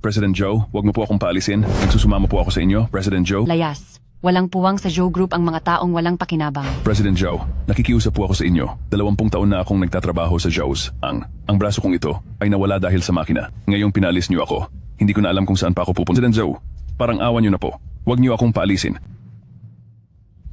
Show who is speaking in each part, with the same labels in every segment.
Speaker 1: President Joe, wag mo po akong paalisin. Nagsusumama po ako sa inyo, President Joe.
Speaker 2: Layas. Walang puwang sa Joe Group ang mga taong walang pakinabang.
Speaker 1: President Joe, nakikiusap po ako sa inyo. 20 taon na akong nagtatrabaho sa Joe's. Ang braso kong ito ay nawala dahil sa makina. Ngayong pinaalis niyo ako. Hindi ko na alam kung saan pa ako pupunta. President Joe, parang awan niyo na po. Wag niyo akong paalisin.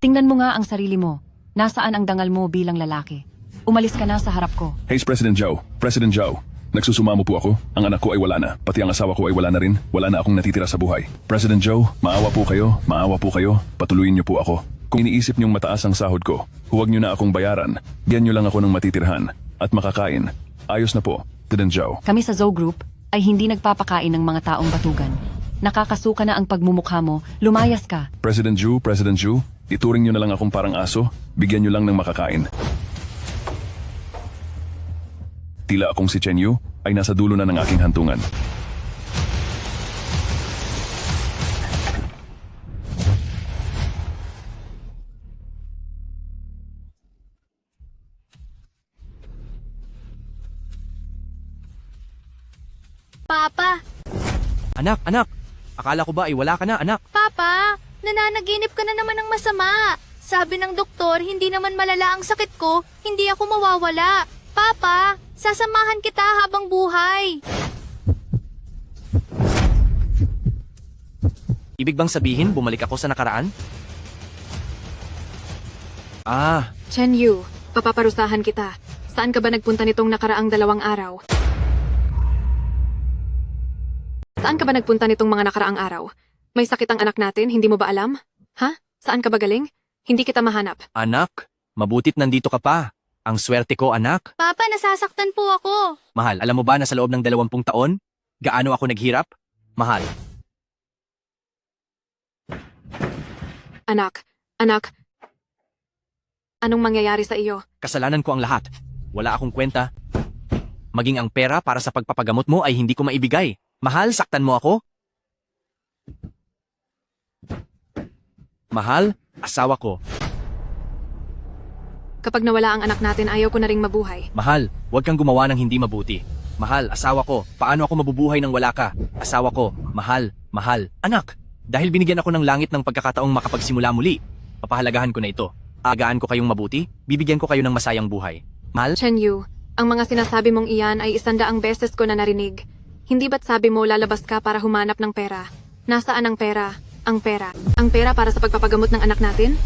Speaker 2: Tingnan mo nga ang sarili mo. Nasaan ang dangal mo bilang lalaki? Umalis ka na sa harap ko.
Speaker 1: Hey, President Joe. President Joe. Nagsusumamo po ako. Ang anak ko ay wala na. Pati ang asawa ko ay wala na rin. Wala na akong natitira sa buhay. President Joe, maawa po kayo. Maawa po kayo. Patuloyin niyo po ako. Kung iniisip niyong mataas ang sahod ko, huwag niyo na akong bayaran. Bigyan niyo lang ako ng matitirhan. At makakain. Ayos na po, President Joe.
Speaker 2: Kami sa Joe Group ay hindi nagpapakain ng mga taong batugan. Nakakasuka na ang pagmumukha mo. Lumayas ka.
Speaker 1: President Joe, ituring niyo na lang akong parang aso. Bigyan niyo lang ng makakain. Tila akong si Chen Yu ay nasa dulo na ng aking hantungan.
Speaker 3: Papa!
Speaker 4: Anak! Akala ko ba ay wala ka na, anak?
Speaker 3: Papa! Nananaginip ka na naman ng masama. Sabi ng doktor, hindi naman malala ang sakit ko, hindi ako mawawala. Papa, sasamahan kita habang buhay.
Speaker 4: Ibig bang sabihin bumalik ako sa nakaraan?
Speaker 5: Chen Yu, papaparusahan kita. Saan ka ba nagpunta nitong nakaraang 2 araw? Saan ka ba nagpunta nitong mga nakaraang araw? May sakit ang anak natin, hindi mo ba alam? Ha? Saan ka ba galing? Hindi kita mahanap.
Speaker 4: Anak, mabutit nandito ka pa. Ang swerte ko, anak.
Speaker 3: Papa, nasasaktan po ako.
Speaker 4: Mahal, alam mo ba na sa loob ng 20 taon, gaano ako naghirap? Mahal.
Speaker 5: Anak, anong mangyayari sa iyo?
Speaker 4: Kasalanan ko ang lahat. Wala akong kwenta. Maging ang pera para sa pagpapagamot mo ay hindi ko maibigay. Mahal, saktan mo ako? Mahal, asawa ko.
Speaker 5: Kapag nawala ang anak natin, ayaw ko na ring mabuhay.
Speaker 4: Mahal, huwag kang gumawa ng hindi mabuti. Mahal, asawa ko, paano ako mabubuhay nang wala ka? Asawa ko, mahal. Anak, dahil binigyan ako ng langit ng pagkakataong makapagsimula muli, papahalagahan ko na ito. Agaan ko kayong mabuti, bibigyan ko kayo ng masayang buhay. Mahal?
Speaker 5: Chen Yu, ang mga sinasabi mong iyan ay 100 beses ko na narinig. Hindi ba't sabi mo lalabas ka para humanap ng pera? Nasaan ang pera? Ang pera. Ang pera para sa pagpapagamot ng anak natin?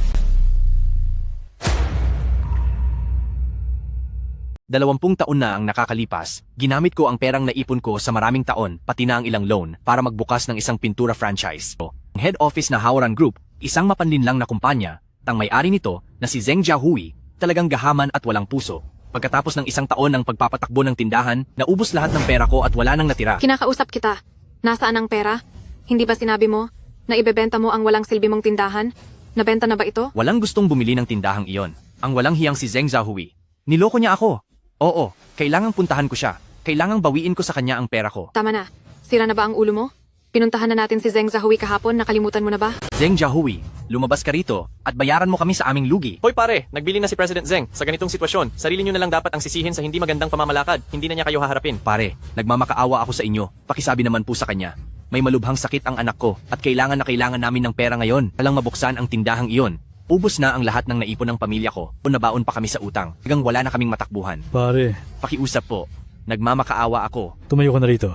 Speaker 4: 20 taon na ang nakakalipas, ginamit ko ang perang naipon ko sa maraming taon, pati na ang ilang loan, para magbukas ng isang pintura franchise. Ang head office na Haoran Group, isang mapanlinlang na kumpanya, ang may-ari nito na si Zheng Jiahui, talagang gahaman at walang puso. Pagkatapos ng 1 taon ng pagpapatakbo ng tindahan, naubos lahat ng pera ko at wala nang natira.
Speaker 5: Kinakausap kita. Nasaan ang pera? Hindi ba sinabi mo na ibebenta mo ang walang silbi mong tindahan? Nabenta na ba ito?
Speaker 4: Walang gustong bumili ng tindahang iyon. Ang walang hiyang si Zheng Jiahui. Niloko niya ako. Oo, kailangang puntahan ko siya. Kailangang bawiin ko sa kanya ang pera ko.
Speaker 5: Tama na. Sira na ba ang ulo mo? Pinuntahan na natin si Zheng Jiahui kahapon, nakalimutan mo na ba?
Speaker 4: Zheng Jiahui, lumabas ka rito at bayaran mo kami sa aming lugi.
Speaker 6: Hoy pare, nagbili na si President Zheng. Sa ganitong sitwasyon, sarili nyo na lang dapat ang sisihin sa hindi magandang pamamalakad. Hindi na niya kayo haharapin.
Speaker 4: Pare, nagmamakaawa ako sa inyo. Pakisabi naman po sa kanya. May malubhang sakit ang anak ko at kailangan na kailangan namin ng pera ngayon. Alang mabuksan ang tindahang iyon. Ubus na ang lahat ng naipon ng pamilya ko o nabaon pa kami sa utang. Hanggang wala na kaming matakbuhan.
Speaker 7: Pare,
Speaker 4: Pakiusap po. Nagmamakaawa ako.
Speaker 7: tumayo ka na rito.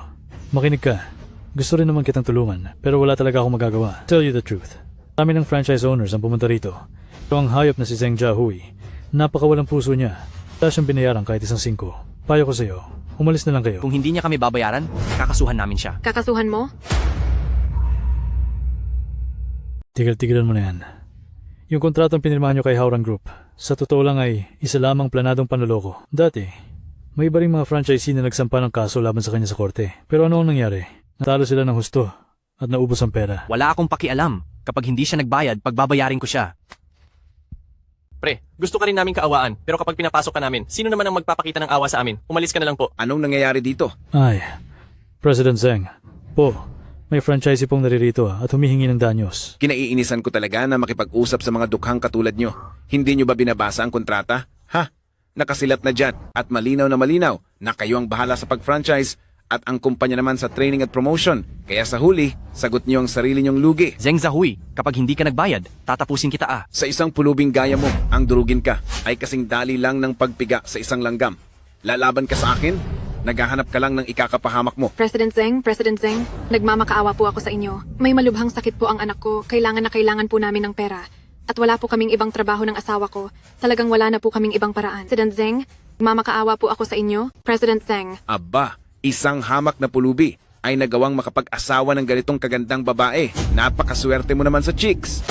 Speaker 7: Makinig ka. Gusto rin naman kitang tulungan, pero wala talaga akong magagawa. Tell you the truth. Kami ng franchise owners ang pumunta rito. Pero ang hayop na si Zheng Jiahui, napakawalang puso niya. Wala siyang binayaran kahit 1 singko. Payo ko sa'yo, umalis na lang kayo.
Speaker 4: Kung hindi niya kami babayaran, kakasuhan namin siya.
Speaker 5: Kakasuhan mo?
Speaker 7: Tigil-tigilan mo na yan. Yung kontratang pinirmahan nyo kay Haoran Group, sa totoo lang ay isa lamang planadong panloloko. Dati, may iba ring mga franchisee na nagsampa ng kaso laban sa kanya sa korte. Pero ano ang nangyari? Natalo sila ng husto at naubos ang pera.
Speaker 4: Wala akong pakialam. Kapag hindi siya nagbayad, pagbabayarin ko siya.
Speaker 6: Pre, gusto ka rin namin kaawaan, pero kapag pinapasok ka namin, sino naman ang magpapakita ng awa sa amin? Umalis ka na lang po.
Speaker 8: Anong nangyayari dito?
Speaker 7: Ay, President Zheng, may franchisee pong naririto at humihingi ng danyos.
Speaker 8: Kinaiinisan ko talaga na makipag-usap sa mga dukhang katulad nyo. Hindi nyo ba binabasa ang kontrata? Ha? Nakasilat na dyan at malinaw na kayo ang bahala sa pag-franchise at ang kumpanya naman sa training at promotion. Kaya sa huli, sagot niyo ang sarili niyong lugi.
Speaker 4: Zeng Zahui, kapag hindi ka nagbayad, tatapusin kita ah.
Speaker 8: Sa isang pulubing gaya mo, ang durugin ka ay kasing dali lang ng pagpiga sa isang langgam. Lalaban ka sa akin? Naghahanap ka lang ng ikakapahamak mo.
Speaker 5: President Zeng, nagmamakaawa po ako sa inyo. May malubhang sakit po ang anak ko. Kailangan na kailangan po namin ng pera. At wala po kaming ibang trabaho ng asawa ko. Talagang wala na po kaming ibang paraan. President Zeng, mamakaawa po ako sa inyo. President Zeng,
Speaker 8: Aba, isang hamak na pulubi ay nagawang makapag-asawa ng ganitong kagandang babae. Napakaswerte mo naman sa chicks.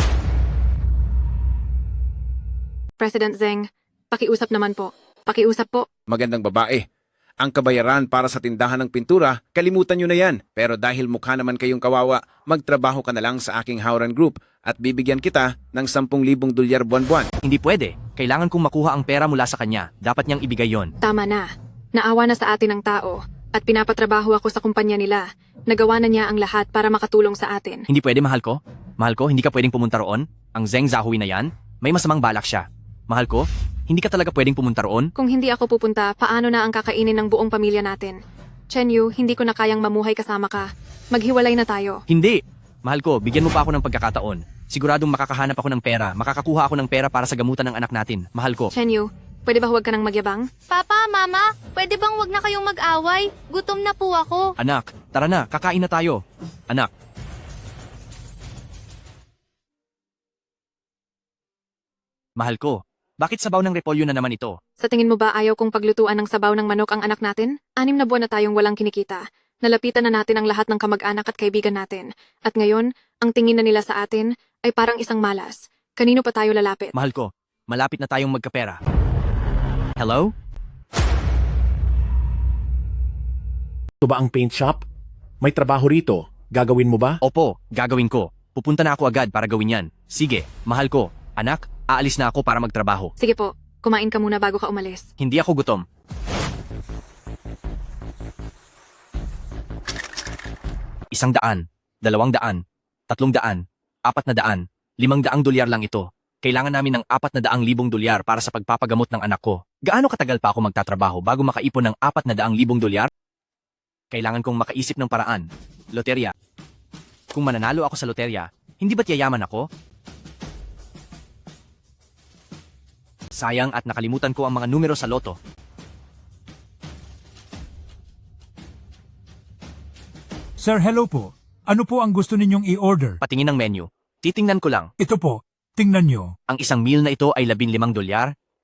Speaker 5: President Zeng, pakiusap naman po. Pakiusap po.
Speaker 8: Magandang babae. Ang kabayaran para sa tindahan ng pintura, kalimutan nyo na yan. Pero dahil mukha naman kayong kawawa, magtrabaho ka na lang sa aking Howran Group at bibigyan kita ng 10,000 dolyar buwan-buwan.
Speaker 4: Hindi pwede. Kailangan kong makuha ang pera mula sa kanya. Dapat niyang ibigay yon.
Speaker 5: Tama na. Naawa na sa atin ang tao. At pinapatrabaho ako sa kumpanya nila. Nagawa na niya ang lahat para makatulong sa atin.
Speaker 4: Hindi pwede, mahal ko. Mahal ko, hindi ka pwedeng pumunta roon. Ang Zeng Zahui na yan, may masamang balak siya. Mahal ko, hindi ka talaga pwedeng pumunta roon.
Speaker 5: Kung hindi ako pupunta, paano na ang kakainin ng buong pamilya natin? Chen Yu, hindi ko na kayang mamuhay kasama ka. Maghiwalay na tayo.
Speaker 4: Hindi. Mahal ko, bigyan mo pa ako ng pagkakataon. Siguradong makakahanap ako ng pera. Makakakuha ako ng pera para sa gamutan ng anak natin. Mahal ko.
Speaker 5: Chen Yu, pwede ba huwag ka nang magyabang?
Speaker 3: Papa, Mama, pwede bang wag na kayong mag-away? Gutom na po ako.
Speaker 4: Anak, tara na, kakain na tayo. Anak. Mahal ko, bakit sabaw ng repolyo na naman ito?
Speaker 5: Sa tingin mo ba ayaw kong paglutuan ng sabaw ng manok ang anak natin? 6 na buwan na tayong walang kinikita. Nalapitan na natin ang lahat ng kamag-anak at kaibigan natin. At ngayon, ang tingin na nila sa atin ay parang isang malas. Kanino pa tayo lalapit?
Speaker 4: Mahal ko, malapit na tayong magkapera. Hello?
Speaker 9: Ito ba ang paint shop? May trabaho rito. Gagawin mo ba?
Speaker 4: Opo, gagawin ko. Pupunta na ako agad para gawin yan. Sige, mahal ko. Anak, aalis na ako para magtrabaho.
Speaker 5: Sige po, kumain ka muna bago ka umalis.
Speaker 4: Hindi ako gutom. $100, $200, $300, $400, $500 lang ito. Kailangan namin ng $400,000 para sa pagpapagamot ng anak ko. Gaano katagal pa ako magtatrabaho bago makaipon ng $400,000? Kailangan kong makaisip ng paraan. Loterya. Kung mananalo ako sa loterya, hindi ba't yayaman ako? Sayang at nakalimutan ko ang mga numero sa loto.
Speaker 10: Sir, hello po. Ano po ang gusto ninyong i-order?
Speaker 4: Patingin ng menu. Titingnan ko lang.
Speaker 10: Ito po, tingnan nyo.
Speaker 4: Ang isang meal na ito ay $15.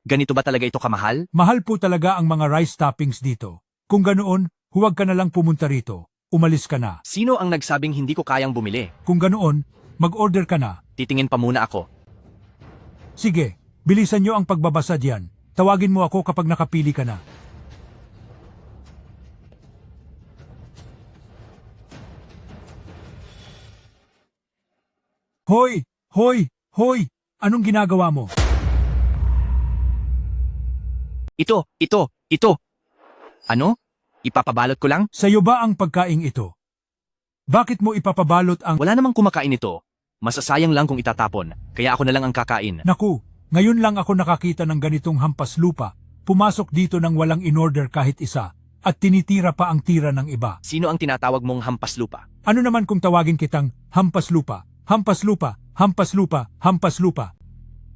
Speaker 4: Ganito ba talaga ito kamahal?
Speaker 10: Mahal po talaga ang mga rice toppings dito. Kung ganoon, huwag ka na lang pumunta rito. Umalis ka na.
Speaker 4: Sino ang nagsabing hindi ko kayang bumili?
Speaker 10: Kung ganoon, mag-order ka na.
Speaker 4: Titingin pa muna ako.
Speaker 10: Sige, bilisan nyo ang pagbabasa diyan. Tawagin mo ako kapag nakapili ka na. Hoy! Hoy! Hoy! Anong ginagawa mo?
Speaker 4: Ito. Ano? Ipapabalot ko lang?
Speaker 10: Sa'yo ba ang pagkaing ito? Bakit mo ipapabalot ang...
Speaker 4: Wala namang kumakain ito. Masasayang lang kung itatapon, kaya ako na lang ang kakain.
Speaker 10: Naku, ngayon lang ako nakakita ng ganitong hampas lupa. Pumasok dito nang walang in-order kahit isa, at tinitira pa ang tira ng iba.
Speaker 4: Sino ang tinatawag mong hampas lupa?
Speaker 10: Ano naman kung tawagin kitang hampas lupa? Hampas lupa, hampas lupa, hampas lupa.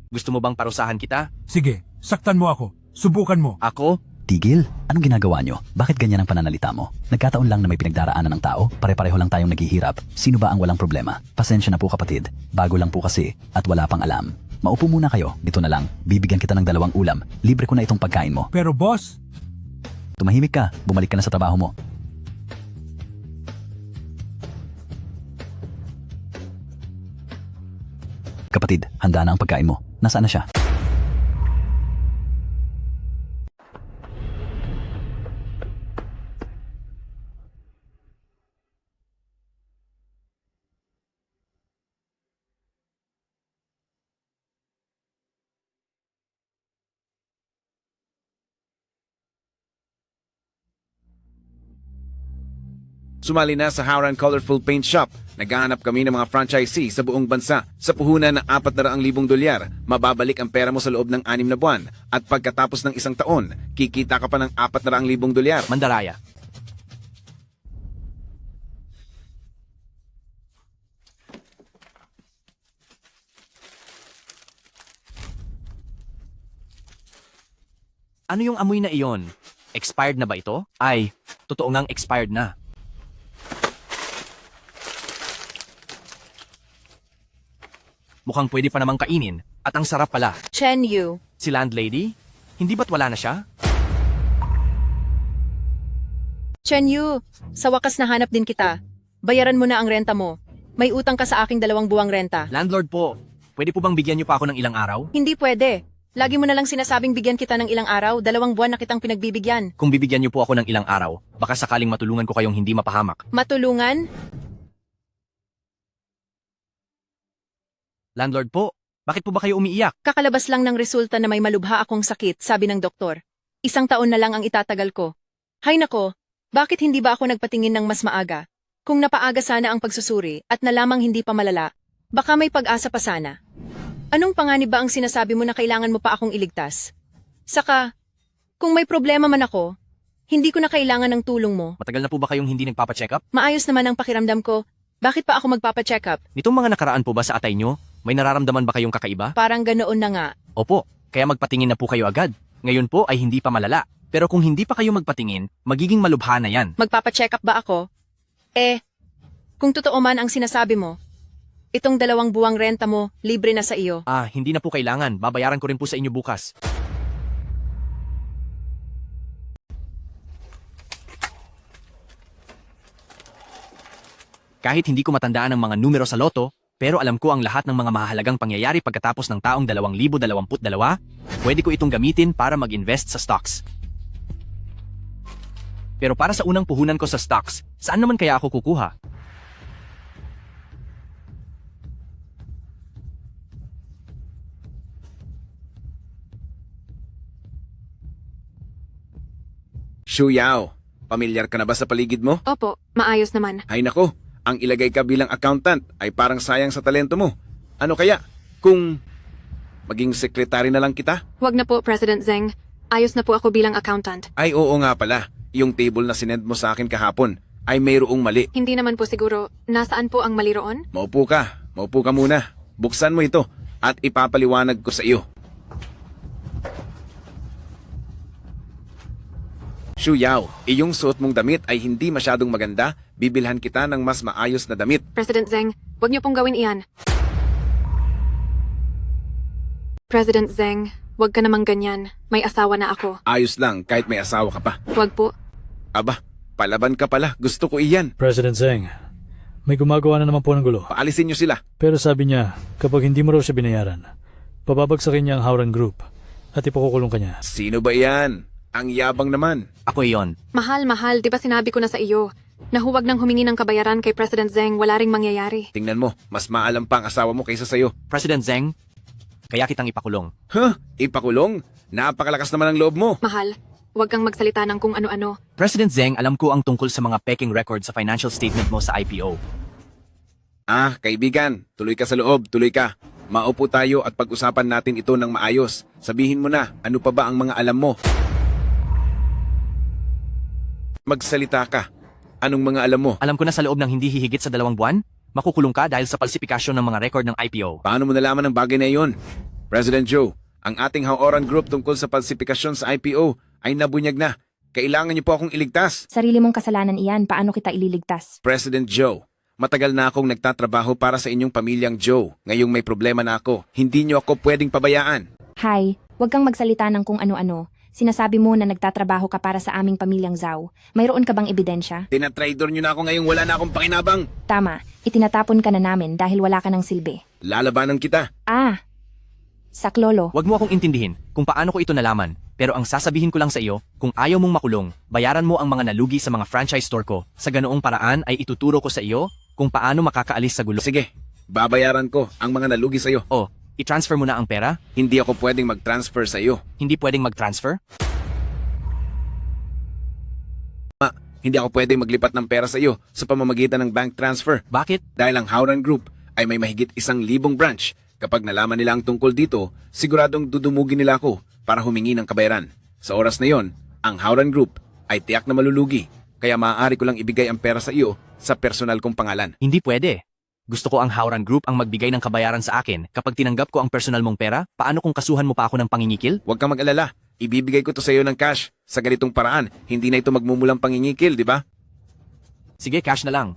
Speaker 4: Gusto mo bang parusahan kita?
Speaker 10: Sige, saktan mo ako. Subukan mo.
Speaker 4: Ako?
Speaker 11: Tigil, anong ginagawa nyo? Bakit ganyan ang pananalita mo? Nagkataon lang na may pinagdaraanan ng tao, pare-pareho lang tayong naghihirap. Sino ba ang walang problema? Pasensya na po kapatid, bago lang po kasi at wala pang alam. Maupo muna kayo, dito na lang. Bibigyan kita ng 2 ulam. Libre ko na itong pagkain mo.
Speaker 10: Pero boss,
Speaker 11: Tumahimik ka, bumalik ka na sa trabaho mo. Kapatid, handa na ang pagkain mo. Nasaan na siya?
Speaker 8: Sumali na sa Howran Colorful Paint Shop. Naghahanap kami ng mga franchisee sa buong bansa. Sa puhunan ng $400,000, mababalik ang pera mo sa loob ng 6 na buwan. At pagkatapos ng 1 taon, kikita ka pa ng $400,000.
Speaker 4: Mandaraya. Ano yung amoy na iyon? Expired na ba ito? Ay, totoo ngang expired na. Mukhang pwede pa namang kainin. At ang sarap pala.
Speaker 2: Chen Yu.
Speaker 4: Si landlady? Hindi ba't wala na siya?
Speaker 2: Chen Yu, sa wakas nahanap din kita. Bayaran mo na ang renta mo. May utang ka sa aking 2 buwang renta.
Speaker 4: Landlord po, pwede po bang bigyan niyo pa ako ng ilang araw?
Speaker 2: Hindi pwede. Lagi mo na lang sinasabing bigyan kita ng ilang araw, 2 buwan na kitang pinagbibigyan.
Speaker 4: Kung bibigyan niyo po ako ng ilang araw, baka sakaling matulungan ko kayong hindi mapahamak.
Speaker 2: Matulungan?
Speaker 4: Landlord po, bakit po ba kayo umiiyak?
Speaker 2: Kakalabas lang ng resulta na may malubha akong sakit, sabi ng doktor. 1 taon na lang ang itatagal ko. Hay nako, bakit hindi ba ako nagpatingin ng mas maaga? Kung napaaga sana ang pagsusuri at nalamang hindi pa malala, baka may pag-asa pa sana. Anong panganib ba ang sinasabi mo na kailangan mo pa akong iligtas? Saka, kung may problema man ako, hindi ko na kailangan ng tulong mo.
Speaker 4: Matagal na po ba kayong hindi nagpapacheck up?
Speaker 2: Maayos naman ang pakiramdam ko. Bakit pa ako magpapacheck up?
Speaker 4: Nitong mga nakaraan po ba sa atay nyo, may nararamdaman ba kayong kakaiba?
Speaker 2: Parang ganoon na nga.
Speaker 4: Opo, kaya magpatingin na po kayo agad. Ngayon po ay hindi pa malala. Pero kung hindi pa kayo magpatingin, magiging malubha na yan.
Speaker 2: Magpapacheck up ba ako? Kung totoo man ang sinasabi mo, itong 2 buwang renta mo, libre na sa iyo.
Speaker 4: Hindi na po kailangan. Babayaran ko rin po sa inyo bukas. Kahit hindi ko matandaan ang mga numero sa loto, pero alam ko ang lahat ng mga mahalagang pangyayari pagkatapos ng taong 2022, pwede ko itong gamitin para mag-invest sa stocks. Pero para sa unang puhunan ko sa stocks, saan naman kaya ako kukuha?
Speaker 8: Shu Yao, pamilyar ka na ba sa paligid mo?
Speaker 5: Opo, maayos naman.
Speaker 8: Ay nako, ang ilagay ka bilang accountant ay parang sayang sa talento mo. Ano kaya kung maging sekretary na lang kita?
Speaker 5: Huwag na po, President Zeng. Ayos na po ako bilang accountant.
Speaker 8: Ay oo nga pala, yung table na sinend mo sa akin kahapon ay mayroong mali.
Speaker 5: Hindi naman po siguro. Nasaan po ang mali roon?
Speaker 8: Maupo ka muna. Buksan mo ito at ipapaliwanag ko sa iyo. Shu Yao, iyong suot mong damit ay hindi masyadong maganda. Bibilhan kita ng mas maayos na damit.
Speaker 5: President Zeng, huwag niyo pong gawin iyan. President Zeng, huwag ka namang ganyan. May asawa na ako.
Speaker 8: Ayos lang kahit may asawa ka pa.
Speaker 5: Huwag po.
Speaker 8: Aba, palaban ka pala. Gusto ko iyan.
Speaker 7: President Zeng, may gumagawa na naman po ng gulo.
Speaker 8: Paalisin niyo sila.
Speaker 7: Pero sabi niya, kapag hindi mo raw siya binayaran, papabagsakin niya ang Howran Group at ipakukulong ka niya.
Speaker 8: Sino ba iyan? Ang yabang naman.
Speaker 4: Ako iyon.
Speaker 5: Mahal, di ba sinabi ko na sa iyo? Na huwag nang humingi ng kabayaran kay President Zeng, wala ring mangyayari.
Speaker 8: Tingnan mo, mas maalam pa ang asawa mo kaysa sa'yo.
Speaker 4: President Zeng, kaya kitang ipakulong.
Speaker 8: Ipakulong? Napakalakas naman ang loob mo.
Speaker 5: Mahal, huwag kang magsalita ng kung ano-ano.
Speaker 4: President Zeng, alam ko ang tungkol sa mga peking records sa financial statement mo sa IPO.
Speaker 8: Kaibigan, tuloy ka sa loob, tuloy ka. Maupo tayo at pag-usapan natin ito ng maayos. Sabihin mo na, ano pa ba ang mga alam mo? Magsalita ka. Anong mga alam mo?
Speaker 4: Alam ko na sa loob ng hindi hihigit sa 2 buwan, makukulong ka dahil sa falsifikasyon ng mga record ng IPO.
Speaker 8: Paano mo nalaman ang bagay na iyon? President Joe, ang ating Howran Group tungkol sa falsifikasyon sa IPO ay nabunyag na. Kailangan niyo po akong iligtas.
Speaker 12: Sarili mong kasalanan iyan, paano kita ililigtas?
Speaker 8: President Joe, matagal na akong nagtatrabaho para sa inyong pamilyang Joe. Ngayong may problema na ako, hindi niyo ako pwedeng pabayaan.
Speaker 12: Hi, huwag kang magsalita ng kung ano-ano. Sinasabi mo na nagtatrabaho ka para sa aming pamilyang Zhao. Mayroon ka bang ebidensya?
Speaker 8: Tinatraidor niyo na ako ngayong wala na akong pakinabang.
Speaker 12: Tama, itinatapon ka na namin dahil wala ka ng silbi.
Speaker 8: Lalabanan kita.
Speaker 12: Saklolo.
Speaker 4: Huwag mo akong intindihin kung paano ko ito nalaman. Pero ang sasabihin ko lang sa iyo, kung ayaw mong makulong, bayaran mo ang mga nalugi sa mga franchise store ko. Sa ganoong paraan ay ituturo ko sa iyo kung paano makakaalis sa gulo.
Speaker 8: Sige, babayaran ko ang mga nalugi sa iyo.
Speaker 4: I-transfer mo na ang pera?
Speaker 8: Hindi ako pwedeng mag-transfer sa iyo.
Speaker 4: Hindi pwedeng mag-transfer?
Speaker 8: Hindi ako pwedeng maglipat ng pera sa iyo sa pamamagitan ng bank transfer.
Speaker 4: Bakit?
Speaker 8: Dahil ang Howran Group ay may mahigit 1,000 branch. Kapag nalaman nila ang tungkol dito, siguradong dudumugin nila ako para humingi ng kabayaran. Sa oras na yon, ang Howran Group ay tiyak na malulugi. Kaya maaari ko lang ibigay ang pera sa iyo sa personal kong pangalan.
Speaker 4: Hindi pwede. Gusto ko ang Howran Group ang magbigay ng kabayaran sa akin kapag tinanggap ko ang personal mong pera. Paano kung kasuhan mo pa ako ng pangingikil?
Speaker 8: Huwag kang mag-alala. Ibibigay ko to sa iyo ng cash. Sa ganitong paraan, hindi na ito magmumulang pangingikil, di ba?
Speaker 4: Sige, cash na lang.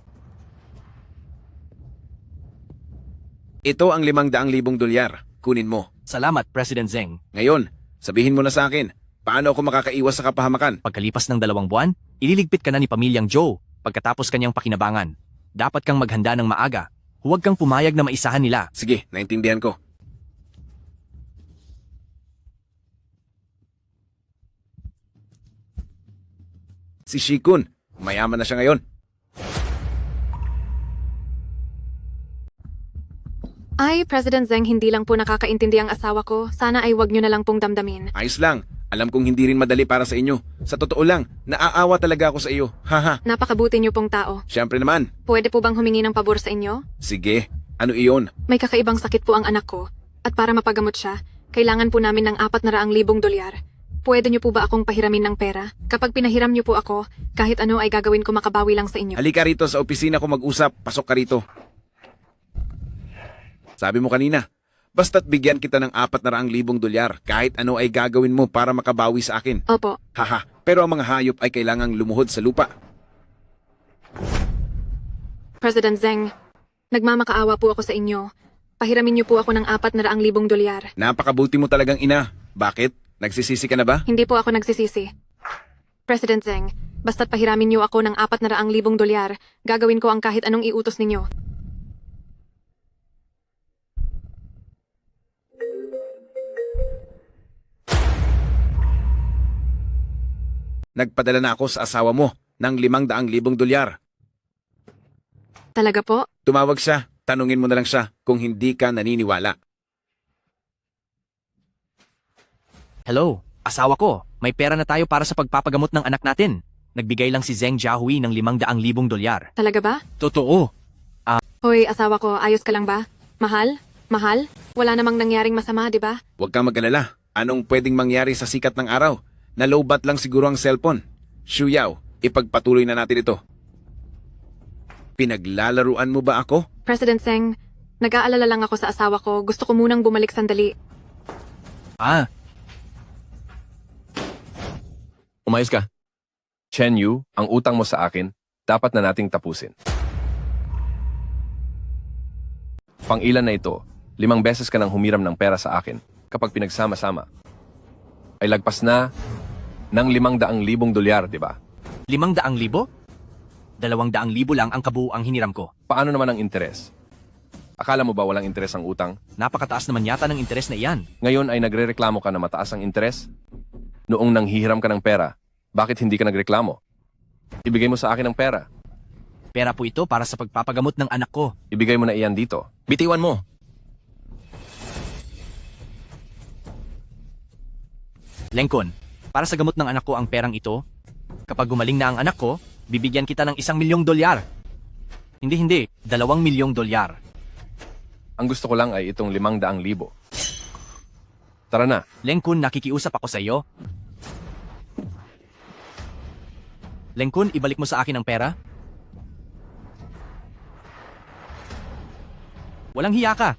Speaker 8: Ito ang 500,000 dolyar. Kunin mo.
Speaker 4: Salamat, President Zeng.
Speaker 8: Ngayon, sabihin mo na sa akin, paano ako makakaiwas sa kapahamakan?
Speaker 4: Pagkalipas ng 2 buwan, ililigpit ka na ni Pamilyang Joe pagkatapos kanyang pakinabangan. Dapat kang maghanda ng maaga. Huwag kang pumayag na maisahan nila.
Speaker 8: Sige, naintindihan ko. Si Shikun, mayaman na siya ngayon.
Speaker 5: Ay, President Zeng, hindi lang po nakakaintindi ang asawa ko. Sana ay wag nyo na lang pong damdamin.
Speaker 8: Ayos lang. Alam kong hindi rin madali para sa inyo. Sa totoo lang, naaawa talaga ako sa iyo. Haha,
Speaker 5: Napakabuti nyo pong tao.
Speaker 8: syempre naman.
Speaker 5: Pwede po bang humingi ng pabor sa inyo?
Speaker 8: Sige, ano iyon?
Speaker 5: May kakaibang sakit po ang anak ko. At para mapagamot siya, kailangan po namin ng 400,000 dolyar. Pwede niyo po ba akong pahiramin ng pera? Kapag pinahiram niyo po ako, kahit ano ay gagawin ko makabawi lang sa inyo.
Speaker 8: Halika rito sa opisina ko mag-usap. Pasok ka rito. Sabi mo kanina, basta't bigyan kita ng 400,000 dolyar, kahit ano ay gagawin mo para makabawi sa akin.
Speaker 5: Opo.
Speaker 8: Haha, pero ang mga hayop ay kailangang lumuhod sa lupa.
Speaker 5: President Zeng, nagmamakaawa po ako sa inyo. Pahiramin niyo po ako ng 400,000 dolyar.
Speaker 8: Napakabuti mo talagang ina. Bakit? Nagsisisi ka na ba?
Speaker 5: Hindi po ako nagsisisi. President Zeng, basta't pahiramin niyo ako ng 400,000 dolyar, gagawin ko ang kahit anong iutos ninyo.
Speaker 8: Nagpadala na ako sa asawa mo ng 500,000 dolyar.
Speaker 5: Talaga po?
Speaker 8: Tumawag siya. Tanungin mo na lang siya kung hindi ka naniniwala.
Speaker 4: Hello, asawa ko. May pera na tayo para sa pagpapagamot ng anak natin. Nagbigay lang si Zeng Jiahui ng 500,000 dolyar.
Speaker 5: Talaga ba?
Speaker 4: Totoo.
Speaker 5: Hoy, asawa ko, ayos ka lang ba? Mahal? Mahal? Wala namang nangyaring masama, di ba?
Speaker 8: Huwag kang mag-alala. Anong pwedeng mangyari sa sikat ng araw? Nalobat lang siguro ang cellphone. Shuyaw, ipagpatuloy na natin ito. Pinaglalaruan mo ba ako?
Speaker 5: President Zeng, nag-aalala lang ako sa asawa ko. Gusto ko munang bumalik sandali.
Speaker 13: Umayos ka. Chen Yu, ang utang mo sa akin, dapat na nating tapusin. Pang-ilan na ito, 5 beses ka nang humiram ng pera sa akin kapag pinagsama-sama. Ay lagpas na ng 500,000 dolyar, di ba?
Speaker 4: 500,000? 200,000 lang ang kabuuang hiniram ko.
Speaker 13: Paano naman ang interes? Akala mo ba walang interes ang utang?
Speaker 4: Napakataas naman yata ng interes na iyan.
Speaker 13: Ngayon ay nagrereklamo ka na mataas ang interes? Noong nanghihiram ka ng pera, bakit hindi ka nagreklamo? Ibigay mo sa akin ang pera.
Speaker 4: Pera po ito para sa pagpapagamot ng anak ko.
Speaker 13: Ibigay mo na iyan dito.
Speaker 6: Bitiwan mo.
Speaker 4: Lengkon, para sa gamot ng anak ko ang perang ito, kapag gumaling na ang anak ko, bibigyan kita ng 1,000,000 dolyar. Hindi, 2,000,000 dolyar.
Speaker 13: Ang gusto ko lang ay itong 500,000. Tara na.
Speaker 4: Lengkon, nakikiusap ako sa iyo. Lengkon, ibalik mo sa akin ang pera. Walang hiya ka.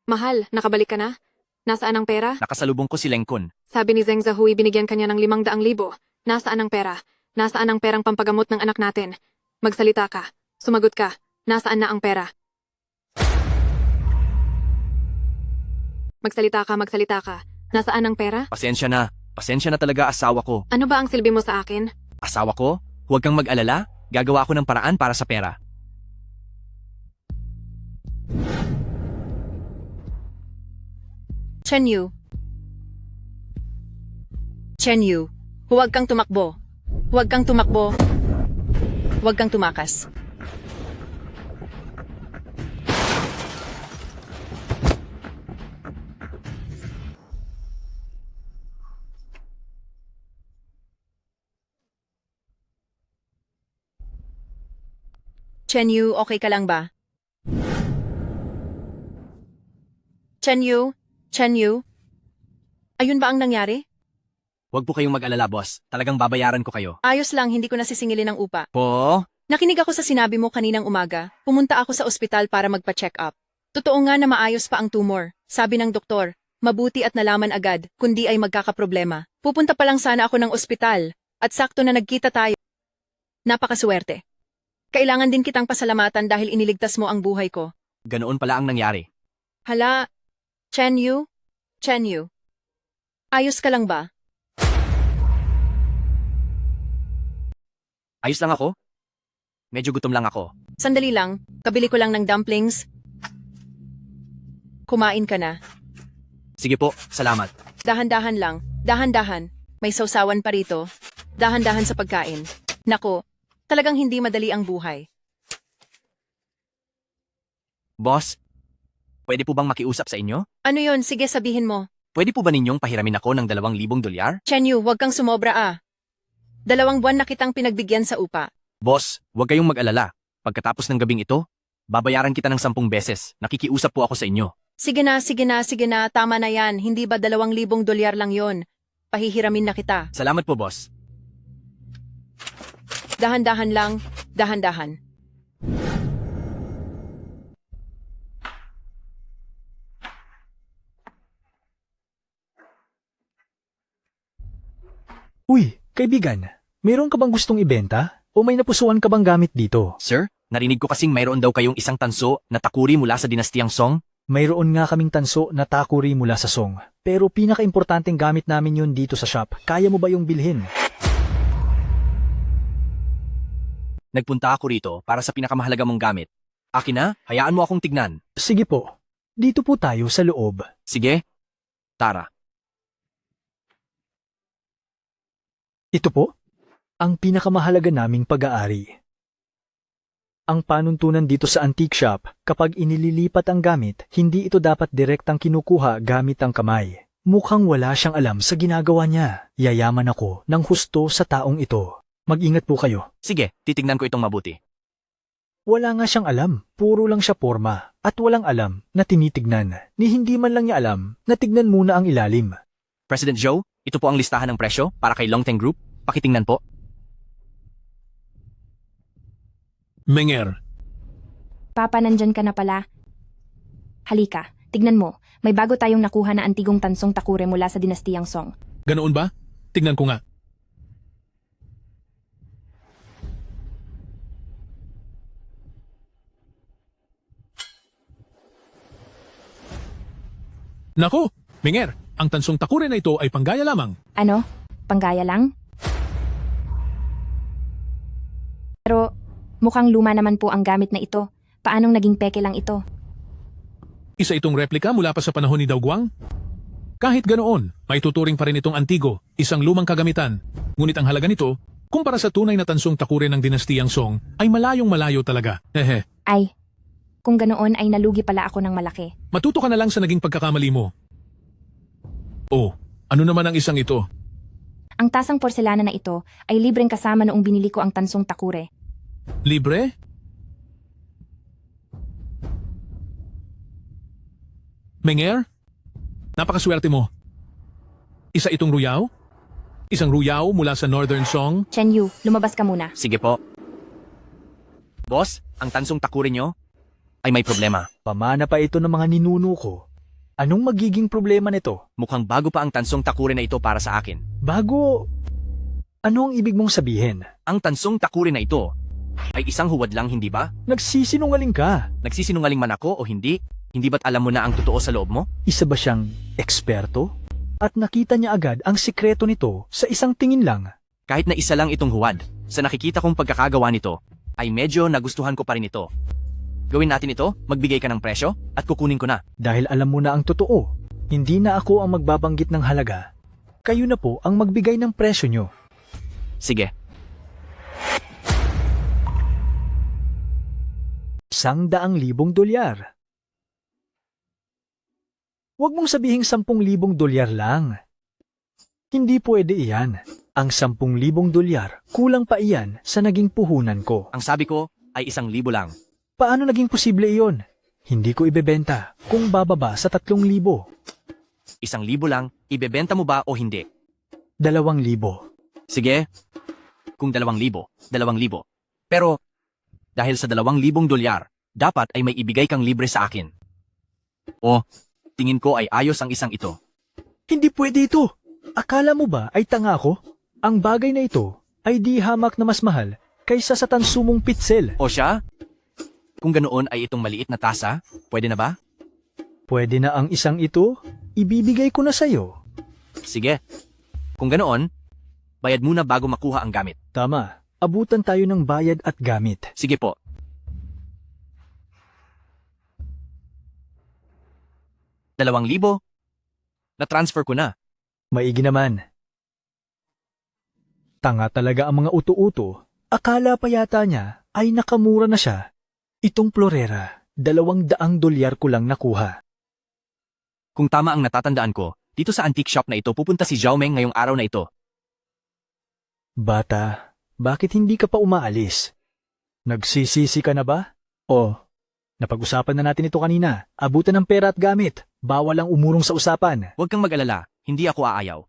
Speaker 5: Mahal, nakabalik ka na? Nasaan ang pera?
Speaker 4: Nakasalubong ko si Lengkon.
Speaker 5: Sabi ni Zeng Zahui binigyan kanya ng 500,000. Nasaan ang pera? Nasaan ang perang pampagamot ng anak natin? Magsalita ka. Sumagot ka. Nasaan na ang pera? Magsalita ka. Nasaan ang pera?
Speaker 4: Pasensya na. Pasensya na talaga asawa ko.
Speaker 5: Ano ba ang silbi mo sa akin?
Speaker 4: Asawa ko? Huwag kang mag-alala. Gagawa ako ng paraan para sa pera.
Speaker 2: Chen Yu, huwag kang tumakbo. Huwag kang tumakbo. Huwag kang tumakas. Chen Yu, okay ka lang ba? Chen Yu? Ayun ba ang nangyari?
Speaker 4: Huwag po kayong mag-alala, boss. Talagang babayaran ko kayo.
Speaker 2: Ayos lang, hindi ko nasisingilin ng upa.
Speaker 4: Po?
Speaker 2: Nakinig ako sa sinabi mo kaninang umaga. Pumunta ako sa ospital para magpa-check up. Totoo nga na maayos pa ang tumor. Sabi ng doktor, mabuti at nalaman agad, kundi ay magkakaproblema. Pupunta pa lang sana ako ng ospital, at sakto na nagkita tayo. Napakaswerte. Kailangan din kitang pasalamatan dahil iniligtas mo ang buhay ko.
Speaker 4: Ganoon pala ang nangyari.
Speaker 2: Hala, Chen Yu? Chen Yu. Ayos ka lang ba?
Speaker 4: Ayos lang ako? Medyo gutom lang ako.
Speaker 2: Sandali lang, kabili ko lang ng dumplings. Kumain ka na.
Speaker 4: Sige po, salamat.
Speaker 2: Dahan-dahan lang, dahan-dahan. May sausawan pa rito. Dahan-dahan sa pagkain. Nako, talagang hindi madali ang buhay.
Speaker 4: Boss, pwede po bang makiusap sa inyo?
Speaker 2: Ano yon? Sige, sabihin mo.
Speaker 4: Pwede po ba ninyong pahiramin ako ng 2,000 dolyar?
Speaker 2: Chen Yu, huwag kang sumobra ah. 2 buwan na kitang pinagbigyan sa upa.
Speaker 4: Boss, huwag kayong mag-alala. Pagkatapos ng gabing ito, babayaran kita ng 10 beses. Nakikiusap po ako sa inyo.
Speaker 2: Sige na, sige na, sige na, tama na yan. Hindi ba 2,000 dolyar lang yon? Pahihiramin na kita.
Speaker 4: Salamat po, boss.
Speaker 2: Dahan-dahan lang, dahan-dahan.
Speaker 7: Uy, kaibigan, mayroon ka bang gustong ibenta? O may napusuan ka bang gamit dito?
Speaker 4: Sir, narinig ko kasing mayroon daw kayong isang tanso na takuri mula sa dinastiyang Song.
Speaker 7: Mayroon nga kaming tanso na takuri mula sa Song. Pero pinaka-importanteng gamit namin yun dito sa shop. Kaya mo ba yung bilhin?
Speaker 4: Nagpunta ako rito para sa pinakamahalaga mong gamit. Akin na, hayaan mo akong tignan.
Speaker 7: Sige po. Dito po tayo sa loob.
Speaker 4: Sige, tara.
Speaker 7: Ito po, ang pinakamahalaga naming pag-aari. Ang panuntunan dito sa antique shop, kapag inililipat ang gamit, hindi ito dapat direktang kinukuha gamit ang kamay. Mukhang wala siyang alam sa ginagawa niya. Yayaman ako ng husto sa taong ito. Mag-ingat po kayo.
Speaker 4: Sige, titignan ko itong mabuti.
Speaker 7: Wala nga siyang alam, puro lang siya porma, at walang alam na tinitignan. Ni hindi man lang niya alam na tignan muna ang ilalim.
Speaker 4: President Joe, ito po ang listahan ng presyo para kay Longteng Group. Pakitingnan po.
Speaker 10: Menger,
Speaker 12: Papa, nandyan ka na pala. Halika, tignan mo. May bago tayong nakuha na antigong tansong takure mula sa dinastiyang Song.
Speaker 10: ganoon ba? Tignan ko nga. Nako, Menger, ang tansong takure na ito ay panggaya lamang.
Speaker 12: Ano? Panggaya lang? Pero mukhang luma naman po ang gamit na ito. Paanong naging peke lang ito?
Speaker 10: Isa itong replika mula pa sa panahon ni Daoguang. Kahit ganoon, may tuturing pa rin itong antigo, isang lumang kagamitan. Ngunit ang halaga nito, kumpara sa tunay na tansong takure ng dinastiyang Song, ay malayong malayo talaga. Hehe.
Speaker 12: Ay, kung ganoon ay nalugi pala ako ng malaki.
Speaker 10: Matuto ka na lang sa naging pagkakamali mo. Oh, ano naman ang isang ito?
Speaker 12: Ang tasang porselana na ito ay libreng kasama noong binili ko ang tansong takure.
Speaker 10: Libre? Menger? Napakaswerte mo. Isa itong ruyaw? Isang ruyaw mula sa Northern Song?
Speaker 12: Chen Yu, lumabas ka muna.
Speaker 4: Sige po. Boss, ang tansong takuri nyo ay may problema.
Speaker 7: Pamana pa ito ng mga ninuno ko. Anong magiging problema nito?
Speaker 4: Mukhang bago pa ang tansong takuri na ito para sa akin.
Speaker 7: Bago, ano ang ibig mong sabihin?
Speaker 4: Ang tansong takuri na ito ay isang huwad lang, hindi ba?
Speaker 7: Nagsisinungaling ka.
Speaker 4: Nagsisinungaling man ako o hindi? Hindi ba't alam mo na ang totoo sa loob mo?
Speaker 7: Isa ba siyang eksperto? At nakita niya agad ang sikreto nito sa isang tingin lang.
Speaker 4: Kahit na isa lang itong huwad, sa nakikita kong pagkakagawa nito, ay medyo nagustuhan ko pa rin ito. Gawin natin ito, magbigay ka ng presyo, at kukunin ko na.
Speaker 7: Dahil alam mo na ang totoo, hindi na ako ang magbabanggit ng halaga. Kayo na po ang magbigay ng presyo nyo.
Speaker 4: Sige.
Speaker 7: 100,000 dolyar. Huwag mong sabihing 10,000 dolyar lang. Hindi pwede iyan. Ang 10,000 dolyar, kulang pa iyan sa naging puhunan ko.
Speaker 4: Ang sabi ko ay 1,000 lang.
Speaker 7: Paano naging posible iyon? Hindi ko ibebenta kung bababa sa 3,000.
Speaker 4: 1,000 lang, ibebenta mo ba o hindi?
Speaker 7: 2,000.
Speaker 4: Sige, kung 2,000, 2,000. Pero, dahil sa 2,000 dolyar, dapat ay may ibigay kang libre sa akin. O, tingin ko ay ayos ang isang ito.
Speaker 7: Hindi pwede ito. Akala mo ba ay tanga ako? Ang bagay na ito ay di hamak na mas mahal kaysa sa tansumong pitsel.
Speaker 4: O siya? Kung ganoon ay itong maliit na tasa, pwede na ba?
Speaker 7: Pwede na ang isang ito, ibibigay ko na sa'yo.
Speaker 4: Sige. Kung ganoon, bayad muna bago makuha ang gamit.
Speaker 7: Tama, abutan tayo ng bayad at gamit.
Speaker 4: Sige po. $2,000? Na-transfer ko na.
Speaker 7: Maigi naman. Tanga talaga ang mga uto-uto. Akala pa yata niya ay nakamura na siya. Itong florera, $200 ko lang nakuha.
Speaker 4: Kung tama ang natatandaan ko, dito sa antique shop na ito pupunta si Zhao Meng ngayong araw na ito.
Speaker 7: Bata, bakit hindi ka pa umaalis? Nagsisisi ka na ba? O, napag-usapan na natin ito kanina. Abutan ng pera at gamit. Bawal ang umurong sa usapan.
Speaker 4: Huwag kang mag-alala, hindi ako aayaw.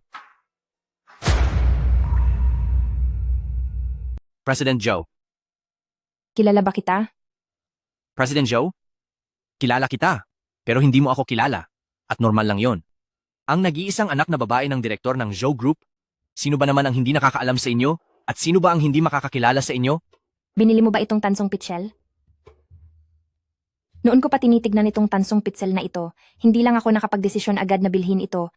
Speaker 4: President Zhou.
Speaker 12: Kilala ba kita?
Speaker 4: President Zhou? Kilala kita, pero hindi mo ako kilala. At normal lang yon. Ang nag-iisang anak na babae ng direktor ng Zhou Group? Sino ba naman ang hindi nakakaalam sa inyo? At sino ba ang hindi makakakilala sa inyo?
Speaker 12: Binili mo ba itong tansong pitsel? Noon ko pa tinitignan itong tansong pitsel na ito, hindi lang ako nakapagdesisyon agad na bilhin ito.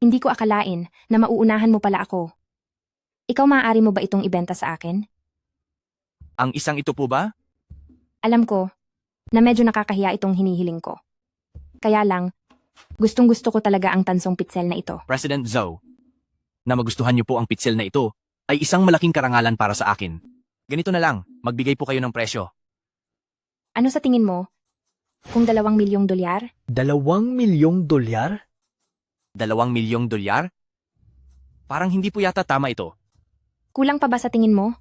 Speaker 12: Hindi ko akalain na mauunahan mo pala ako. Ikaw maaari mo ba itong ibenta sa akin?
Speaker 4: Ang isang ito po ba?
Speaker 12: Alam ko na medyo nakakahiya itong hinihiling ko. Kaya lang, gustong-gusto ko talaga ang tansong pitsel na ito.
Speaker 4: President Zhou, na magustuhan niyo po ang pitsel na ito, ay isang malaking karangalan para sa akin. Ganito na lang, magbigay po kayo ng presyo.
Speaker 12: Ano sa tingin mo? Kung $2 milyong?
Speaker 7: $2 milyong?
Speaker 4: $2 milyong? Parang hindi po yata tama ito.
Speaker 12: Kulang pa ba sa tingin mo?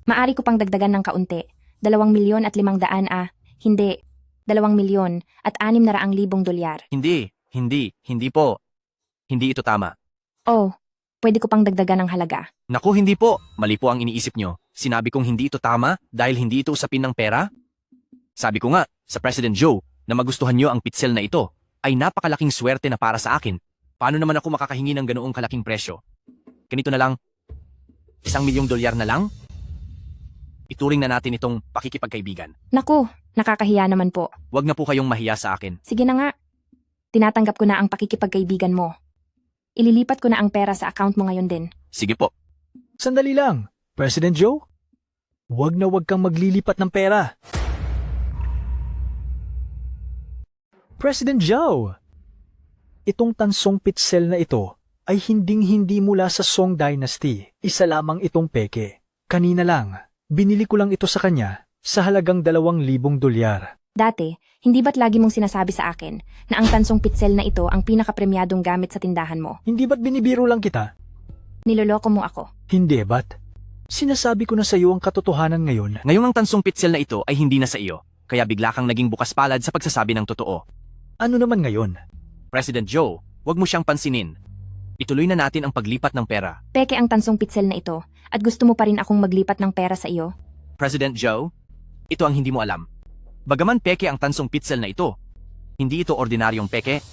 Speaker 12: Maari ko pang dagdagan ng kaunti. $2,500,000 Hindi. $2,600,000.
Speaker 4: Hindi po. Hindi ito tama.
Speaker 12: Oh, pwede ko pang dagdagan ng halaga.
Speaker 4: Naku, hindi po. Mali po ang iniisip nyo. Sinabi kong hindi ito tama dahil hindi ito usapin ng pera? Sabi ko nga, sa President Zhou, na magustuhan nyo ang pitsel na ito, ay napakalaking swerte na para sa akin. Paano naman ako makakahingi ng ganoong kalaking presyo? Ganito na lang, $1 milyong na lang? Ituring na natin itong pakikipagkaibigan.
Speaker 12: Naku, nakakahiya naman po.
Speaker 4: Huwag na po kayong mahiya sa akin.
Speaker 12: Sige na nga. Tinatanggap ko na ang pakikipagkaibigan mo. Ililipat ko na ang pera sa account mo ngayon din.
Speaker 4: Sige po.
Speaker 7: Sandali lang, President Joe. Huwag na huwag kang maglilipat ng pera. President Zhou, itong tansong pitsel na ito ay hinding-hindi mula sa Song Dynasty. Isa lamang itong peke. Kanina lang, binili ko lang ito sa kanya sa halagang $2,000.
Speaker 12: Dati, hindi ba't lagi mong sinasabi sa akin na ang tansong pitsel na ito ang pinakapremyadong gamit sa tindahan mo?
Speaker 7: Hindi ba't binibiro lang kita?
Speaker 12: Niloloko mo ako.
Speaker 7: Hindi ba't? Sinasabi ko na sa iyo ang katotohanan ngayon.
Speaker 4: Ngayong ang tansong pitsel na ito ay hindi na sa iyo, kaya bigla kang naging bukas palad sa pagsasabi ng totoo.
Speaker 7: Ano naman ngayon?
Speaker 4: President Zhou, huwag mo siyang pansinin. Ituloy na natin ang paglipat ng pera.
Speaker 12: Peke ang tansong pitsel na ito at gusto mo pa rin akong maglipat ng pera sa iyo?
Speaker 4: President Zhou, ito ang hindi mo alam. Bagaman peke ang tansong pitsel na ito, hindi ito ordinaryong peke,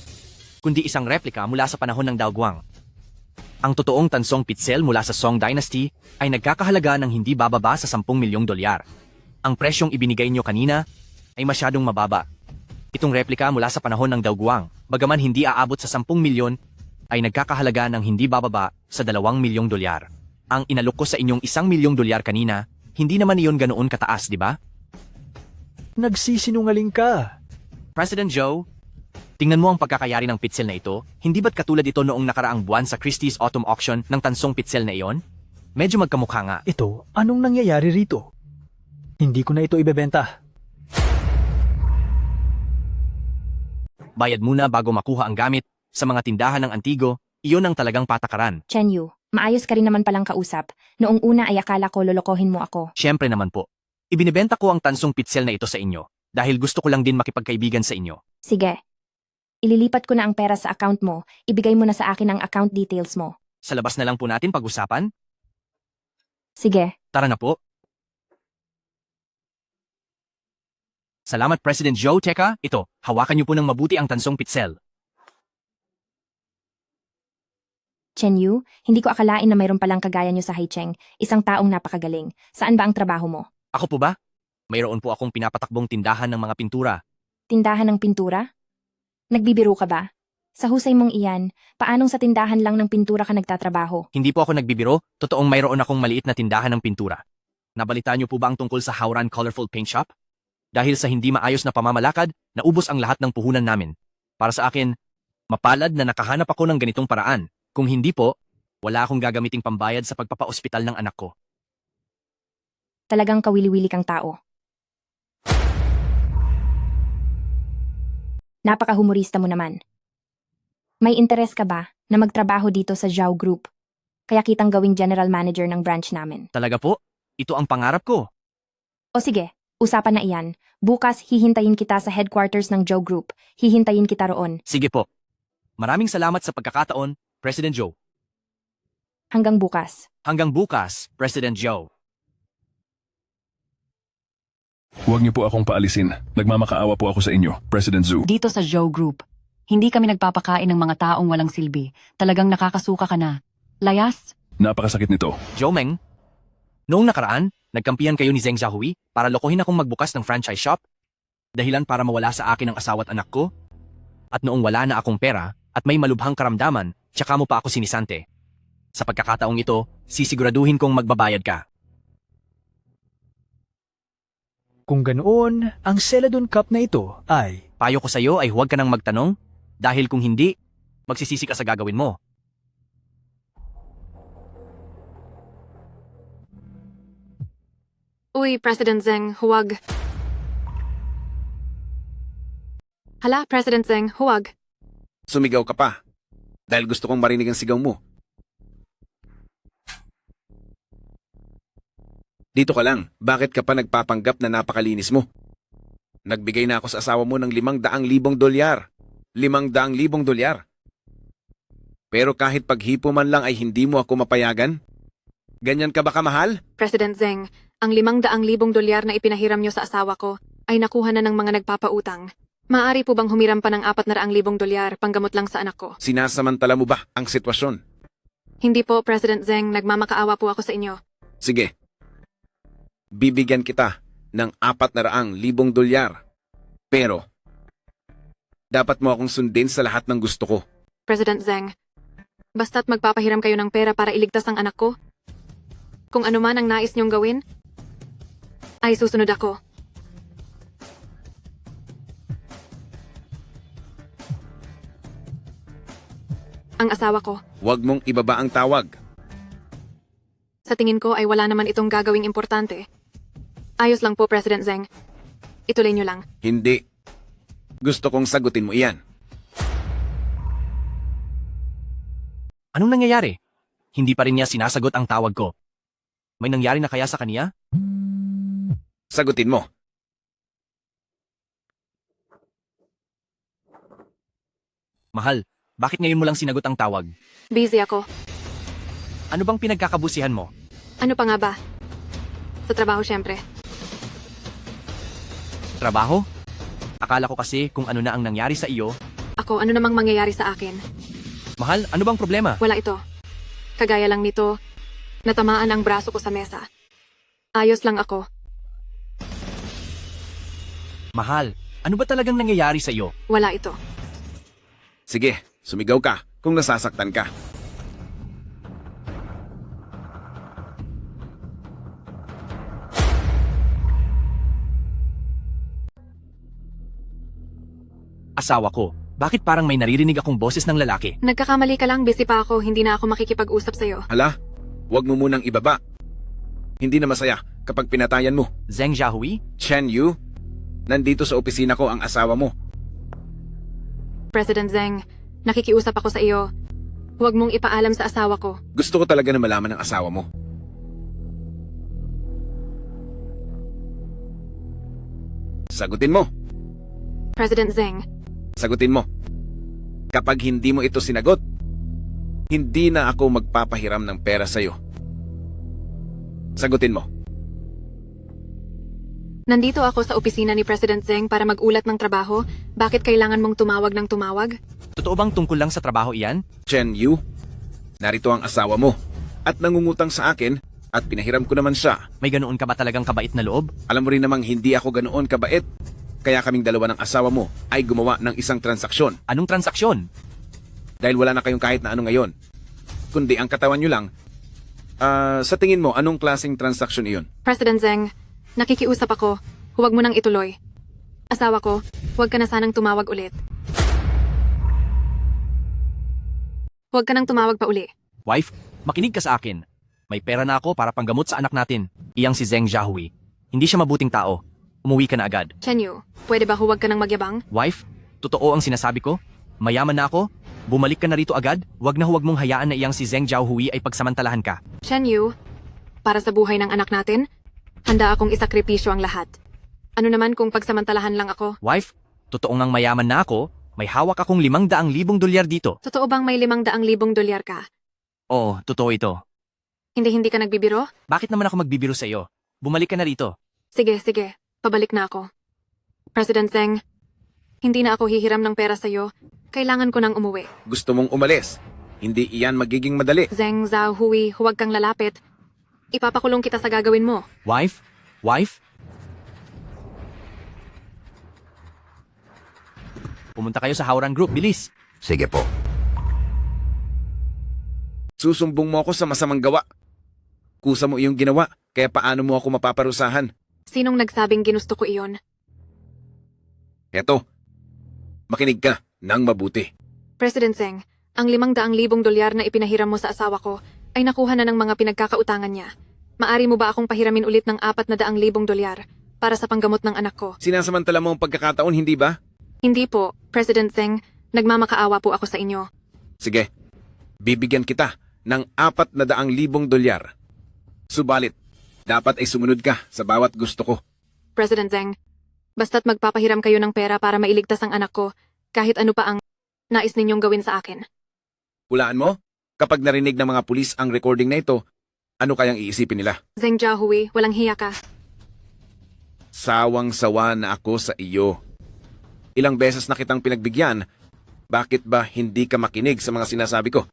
Speaker 4: kundi isang replika mula sa panahon ng Daoguang. Ang totoong tansong pitsel mula sa Song Dynasty ay nagkakahalaga ng hindi bababa sa $10 milyong. Ang presyong ibinigay niyo kanina ay masyadong mababa. Itong replika mula sa panahon ng Daoguang, bagaman hindi aabot sa 10 milyon, ay nagkakahalaga ng hindi bababa sa $2 milyong. Ang inalok ko sa inyong $1 milyong kanina, hindi naman iyon ganoon kataas, di ba?
Speaker 7: Nagsisinungaling ka.
Speaker 4: President Zhou, tingnan mo ang pagkakayari ng pitsel na ito. Hindi ba't katulad ito noong nakaraang buwan sa Christie's Autumn Auction ng tansong pitsel na iyon? Medyo magkamukha nga.
Speaker 7: Ito, anong nangyayari rito? Hindi ko na ito ibebenta.
Speaker 4: Bayad muna bago makuha ang gamit. Sa mga tindahan ng Antigo, iyon ang talagang patakaran.
Speaker 12: Chen Yu, maayos ka rin naman palang kausap. Noong una ay akala ko lolokohin mo ako.
Speaker 4: Siyempre naman po. Ibinibenta ko ang tansong pitsel na ito sa inyo dahil gusto ko lang din makipagkaibigan sa inyo.
Speaker 12: Sige. Ililipat ko na ang pera sa account mo. Ibigay mo na sa akin ang account details mo.
Speaker 4: Sa labas na lang po natin pag-usapan?
Speaker 12: Sige.
Speaker 4: Tara na po. Salamat President Joe. Teka, ito, hawakan niyo po ng mabuti ang tansong pitsel.
Speaker 12: Chen Yu, hindi ko akalain na mayroon palang kagaya niyo sa Haicheng, isang taong napakagaling. Saan ba ang trabaho mo?
Speaker 4: Ako po ba? Mayroon po akong pinapatakbong tindahan ng mga pintura.
Speaker 12: Tindahan ng pintura? Nagbibiro ka ba? Sa husay mong iyan, paanong sa tindahan lang ng pintura ka nagtatrabaho?
Speaker 4: Hindi po ako nagbibiro, totoong mayroon akong maliit na tindahan ng pintura. Nabalitaan niyo po ba ang tungkol sa Hauran Colorful Paint Shop? Dahil sa hindi maayos na pamamalakad, naubos ang lahat ng puhunan namin. Para sa akin, mapalad na nakahanap ako ng ganitong paraan. Kung hindi po, wala akong gagamiting pambayad sa pagpapaospital ng anak ko.
Speaker 12: Talagang kawili-wili kang tao. Napaka-humorista mo naman. May interes ka ba na magtrabaho dito sa Zhao Group? Kaya kitang gawing general manager ng branch namin.
Speaker 4: Talaga po? Ito ang pangarap ko.
Speaker 12: O sige, usapan na iyan. Bukas hihintayin kita sa headquarters ng Zhao Group. Hihintayin kita roon.
Speaker 4: Sige po. Maraming salamat sa pagkakataon, President Joe.
Speaker 12: Hanggang bukas.
Speaker 4: Hanggang bukas, President Joe.
Speaker 1: Huwag niyo po akong paalisin. Nagmamakaawa po ako sa inyo, President Zhu.
Speaker 14: Dito sa Zhou Group, hindi kami nagpapakain ng mga taong walang silbi. Talagang nakakasuka ka na. Layas?
Speaker 1: Napakasakit nito.
Speaker 4: Joe Meng, noong nakaraan, nagkampihan kayo ni Zheng Xiaohui para lokohin akong magbukas ng franchise shop? Dahilan para mawala sa akin ang asawa at anak ko? At noong wala na akong pera at may malubhang karamdaman, tsaka mo pa ako sinisante. Sa pagkakataong ito, sisiguraduhin kong magbabayad ka.
Speaker 7: Kung ganoon, ang Celadon Cup na ito ay...
Speaker 4: Payo ko sa'yo ay huwag ka nang magtanong, dahil kung hindi, magsisisi ka sa gagawin mo.
Speaker 5: Uy, President Zeng, huwag. Hala, President Zeng, huwag.
Speaker 8: Sumigaw ka pa. Dahil gusto kong marinig ang sigaw mo. Dito ka lang, bakit ka pa nagpapanggap na napakalinis mo? Nagbigay na ako sa asawa mo ng $500,000. $500,000. Pero kahit paghipo man lang ay hindi mo ako mapayagan? Ganyan ka ba kamahal?
Speaker 5: President Zeng, ang $500,000 na ipinahiram niyo sa asawa ko ay nakuha na ng mga nagpapautang. Maaari po bang humiram pa ng $400,000 panggamot lang sa anak ko?
Speaker 8: Sinasamantala mo ba ang sitwasyon?
Speaker 5: Hindi po, President Zeng, nagmamakaawa po ako sa inyo.
Speaker 8: Sige. Bibigyan kita ng $400,000. Pero, dapat mo akong sundin sa lahat ng gusto ko.
Speaker 5: President Zeng, basta't magpapahiram kayo ng pera para iligtas ang anak ko. Kung ano man ang nais niyong gawin, ay susunod ako. Ang asawa ko,
Speaker 8: Huwag mong ibaba ang tawag.
Speaker 5: sa tingin ko ay wala naman itong gagawing importante. Ayos lang po, President Zeng. Ituloy niyo lang.
Speaker 8: Hindi. Gusto kong sagutin mo iyan.
Speaker 4: Anong nangyayari? Hindi pa rin niya sinasagot ang tawag ko. May nangyari na kaya sa kanya?
Speaker 8: Sagutin mo.
Speaker 4: Mahal, bakit ngayon mo lang sinagot ang tawag?
Speaker 5: Busy ako.
Speaker 4: Ano bang pinagkakabusihan mo?
Speaker 5: Ano pa nga ba? Sa trabaho, syempre.
Speaker 4: Trabaho? Akala ko kasi kung ano na ang nangyari sa iyo.
Speaker 5: Ako, ano namang mangyayari sa akin?
Speaker 4: Mahal, ano bang problema?
Speaker 5: Wala ito. Kagaya lang nito, natamaan ang braso ko sa mesa. Ayos lang ako.
Speaker 4: Mahal, ano ba talagang nangyayari sa iyo?
Speaker 5: Wala ito.
Speaker 8: Sige, sumigaw ka kung nasasaktan ka.
Speaker 4: Asawa ko, bakit parang may naririnig akong boses ng lalaki?
Speaker 5: Nagkakamali ka lang, busy pa ako, hindi na ako makikipag-usap sa'yo.
Speaker 8: Hala, huwag mo munang ibaba. Hindi na masaya kapag pinatayan mo.
Speaker 4: Zheng Xiaohui?
Speaker 8: Chen Yu, nandito sa opisina ko ang asawa mo.
Speaker 5: President Zeng, nakikiusap ako sa iyo. Huwag mong ipaalam sa asawa ko.
Speaker 8: Gusto ko talaga na malaman ng asawa mo. Sagutin mo.
Speaker 5: President Zeng,
Speaker 8: Sagutin mo. Kapag hindi mo ito sinagot, hindi na ako magpapahiram ng pera sa'yo. Sagutin mo.
Speaker 5: Nandito ako sa opisina ni President Zeng para mag-ulat ng trabaho. Bakit kailangan mong tumawag ng tumawag?
Speaker 4: Totoo bang tungkol lang sa trabaho iyan?
Speaker 8: Chen Yu, narito ang asawa mo at nangungutang sa akin at pinahiram ko naman siya.
Speaker 4: May ganoon ka ba talagang kabait na loob?
Speaker 8: Alam mo rin namang hindi ako ganoon kabait. Kaya kaming dalawa ng asawa mo ay gumawa ng isang transaksyon.
Speaker 4: Anong transaksyon?
Speaker 8: Dahil wala na kayong kahit na ano ngayon. Kundi ang katawan nyo lang. Sa tingin mo, anong klaseng transaksyon iyon?
Speaker 5: President Zeng, nakikiusap ako. Huwag mo nang ituloy. Asawa ko, huwag ka na sanang tumawag ulit. Huwag ka nang tumawag pa uli.
Speaker 4: Wife, makinig ka sa akin. May pera na ako para panggamot sa anak natin. Iyang si Zeng Jiahui. Hindi siya mabuting tao. Umuwi ka na agad.
Speaker 5: Chen Yu, pwede ba huwag ka nang magyabang?
Speaker 4: Wife, totoo ang sinasabi ko? Mayaman na ako? Bumalik ka na rito agad? Huwag na huwag mong hayaan na iyang si Zeng Jiahui ay pagsamantalahan ka.
Speaker 5: Chen Yu, para sa buhay ng anak natin, handa akong isakripisyo ang lahat. Ano naman kung pagsamantalahan lang ako?
Speaker 4: Wife, totoo ngang mayaman na ako, may hawak akong 500,000 dolyar dito.
Speaker 5: Totoo bang may 500,000 dolyar ka?
Speaker 4: Oo, totoo ito.
Speaker 5: Hindi ka nagbibiro?
Speaker 4: Bakit naman ako magbibiro sa iyo? Bumalik ka na rito.
Speaker 5: Sige. Pabalik na ako. President Zeng, hindi na ako hihiram ng pera sa'yo. Kailangan ko nang umuwi.
Speaker 8: Gusto mong umalis? Hindi iyan magiging madali.
Speaker 5: Zeng Jiahui, huwag kang lalapit. Ipapakulong kita sa gagawin mo.
Speaker 4: Wife? Pumunta kayo sa Howrah Group, bilis.
Speaker 11: Sige po.
Speaker 8: Susumbong mo ako sa masamang gawa. Kusa mo iyong ginawa, kaya paano mo ako mapaparusahan?
Speaker 5: Sinong nagsabing ginusto ko iyon?
Speaker 8: Eto, makinig ka nang mabuti.
Speaker 5: President Zeng, ang 500,000 dolyar na ipinahiram mo sa asawa ko ay nakuha na ng mga pinagkakautangan niya. Maari mo ba akong pahiramin ulit ng 400,000 dolyar para sa panggamot ng anak ko?
Speaker 8: Sinasamantala mo ang pagkakataon, hindi ba?
Speaker 5: Hindi po, President Zeng. Nagmamakaawa po ako sa inyo.
Speaker 8: Sige, bibigyan kita ng 400,000 dolyar. Subalit, dapat ay sumunod ka sa bawat gusto ko.
Speaker 5: President Zeng, basta't magpapahiram kayo ng pera para mailigtas ang anak ko, kahit ano pa ang nais ninyong gawin sa akin.
Speaker 8: Hulaan mo, kapag narinig ng mga pulis ang recording na ito, ano kayang iisipin nila?
Speaker 5: Zeng Jiahui, walang hiya ka.
Speaker 8: Sawang-sawa na ako sa iyo. Ilang beses na kitang pinagbigyan, bakit ba hindi ka makinig sa mga sinasabi ko?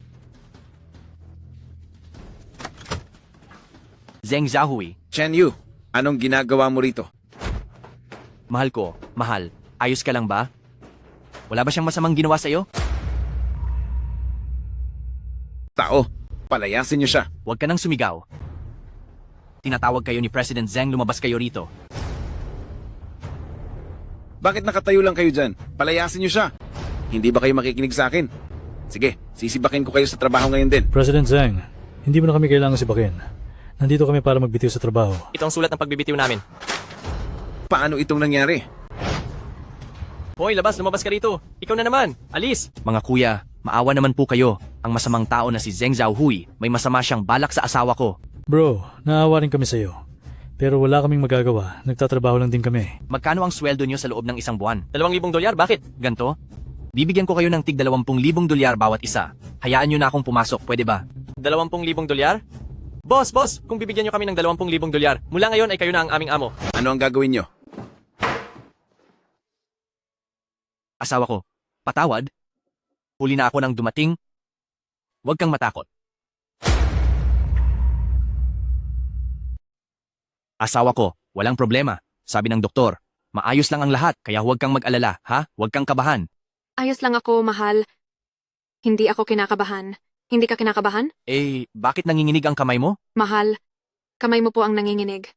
Speaker 4: Zeng Jiahui,
Speaker 8: Chen Yu, anong ginagawa mo rito?
Speaker 4: mahal, ayos ka lang ba? Wala ba siyang masamang ginawa sa'yo?
Speaker 8: Tao, palayasin niyo siya.
Speaker 4: Huwag ka nang sumigaw. Tinatawag kayo ni President Zeng, lumabas kayo rito.
Speaker 8: Bakit nakatayo lang kayo dyan? Palayasin niyo siya. Hindi ba kayo makikinig sa akin? Sige, sisibakin ko kayo sa trabaho ngayon din.
Speaker 7: President Zeng, hindi mo na kami kailangan sibakin. Nandito kami para magbitiw sa trabaho.
Speaker 6: Ito ang sulat ng pagbibitiw namin.
Speaker 8: Paano itong nangyari?
Speaker 6: Hoy, lumabas ka rito. Ikaw na naman. Alis.
Speaker 4: Mga kuya, maawa naman po kayo. Ang masamang tao na si Zeng Jiahui, may masama siyang balak sa asawa ko.
Speaker 7: Bro, naawa rin kami sa'yo. Pero wala kaming magagawa. Nagtatrabaho lang din kami.
Speaker 4: Magkano ang sweldo niyo sa loob ng isang buwan?
Speaker 6: 2,000 dolyar, bakit?
Speaker 4: Ganto? Bibigyan ko kayo ng tig 20,000 dolyar bawat isa. Hayaan niyo na akong pumasok, pwede ba?
Speaker 6: 20,000 dolyar? Boss, kung bibigyan nyo kami ng 20,000 dolyar, mula ngayon ay kayo na ang aming amo.
Speaker 8: Ano ang gagawin niyo?
Speaker 4: Asawa ko, patawad? Huli na ako nang dumating? Huwag kang matakot. Asawa ko, walang problema. Sabi ng doktor, maayos lang ang lahat, kaya huwag kang mag-alala, ha? Huwag kang kabahan.
Speaker 5: Ayos lang ako, mahal. Hindi ako kinakabahan. Hindi ka kinakabahan?
Speaker 4: Bakit nanginginig ang kamay mo?
Speaker 5: Mahal, kamay mo po ang nanginginig.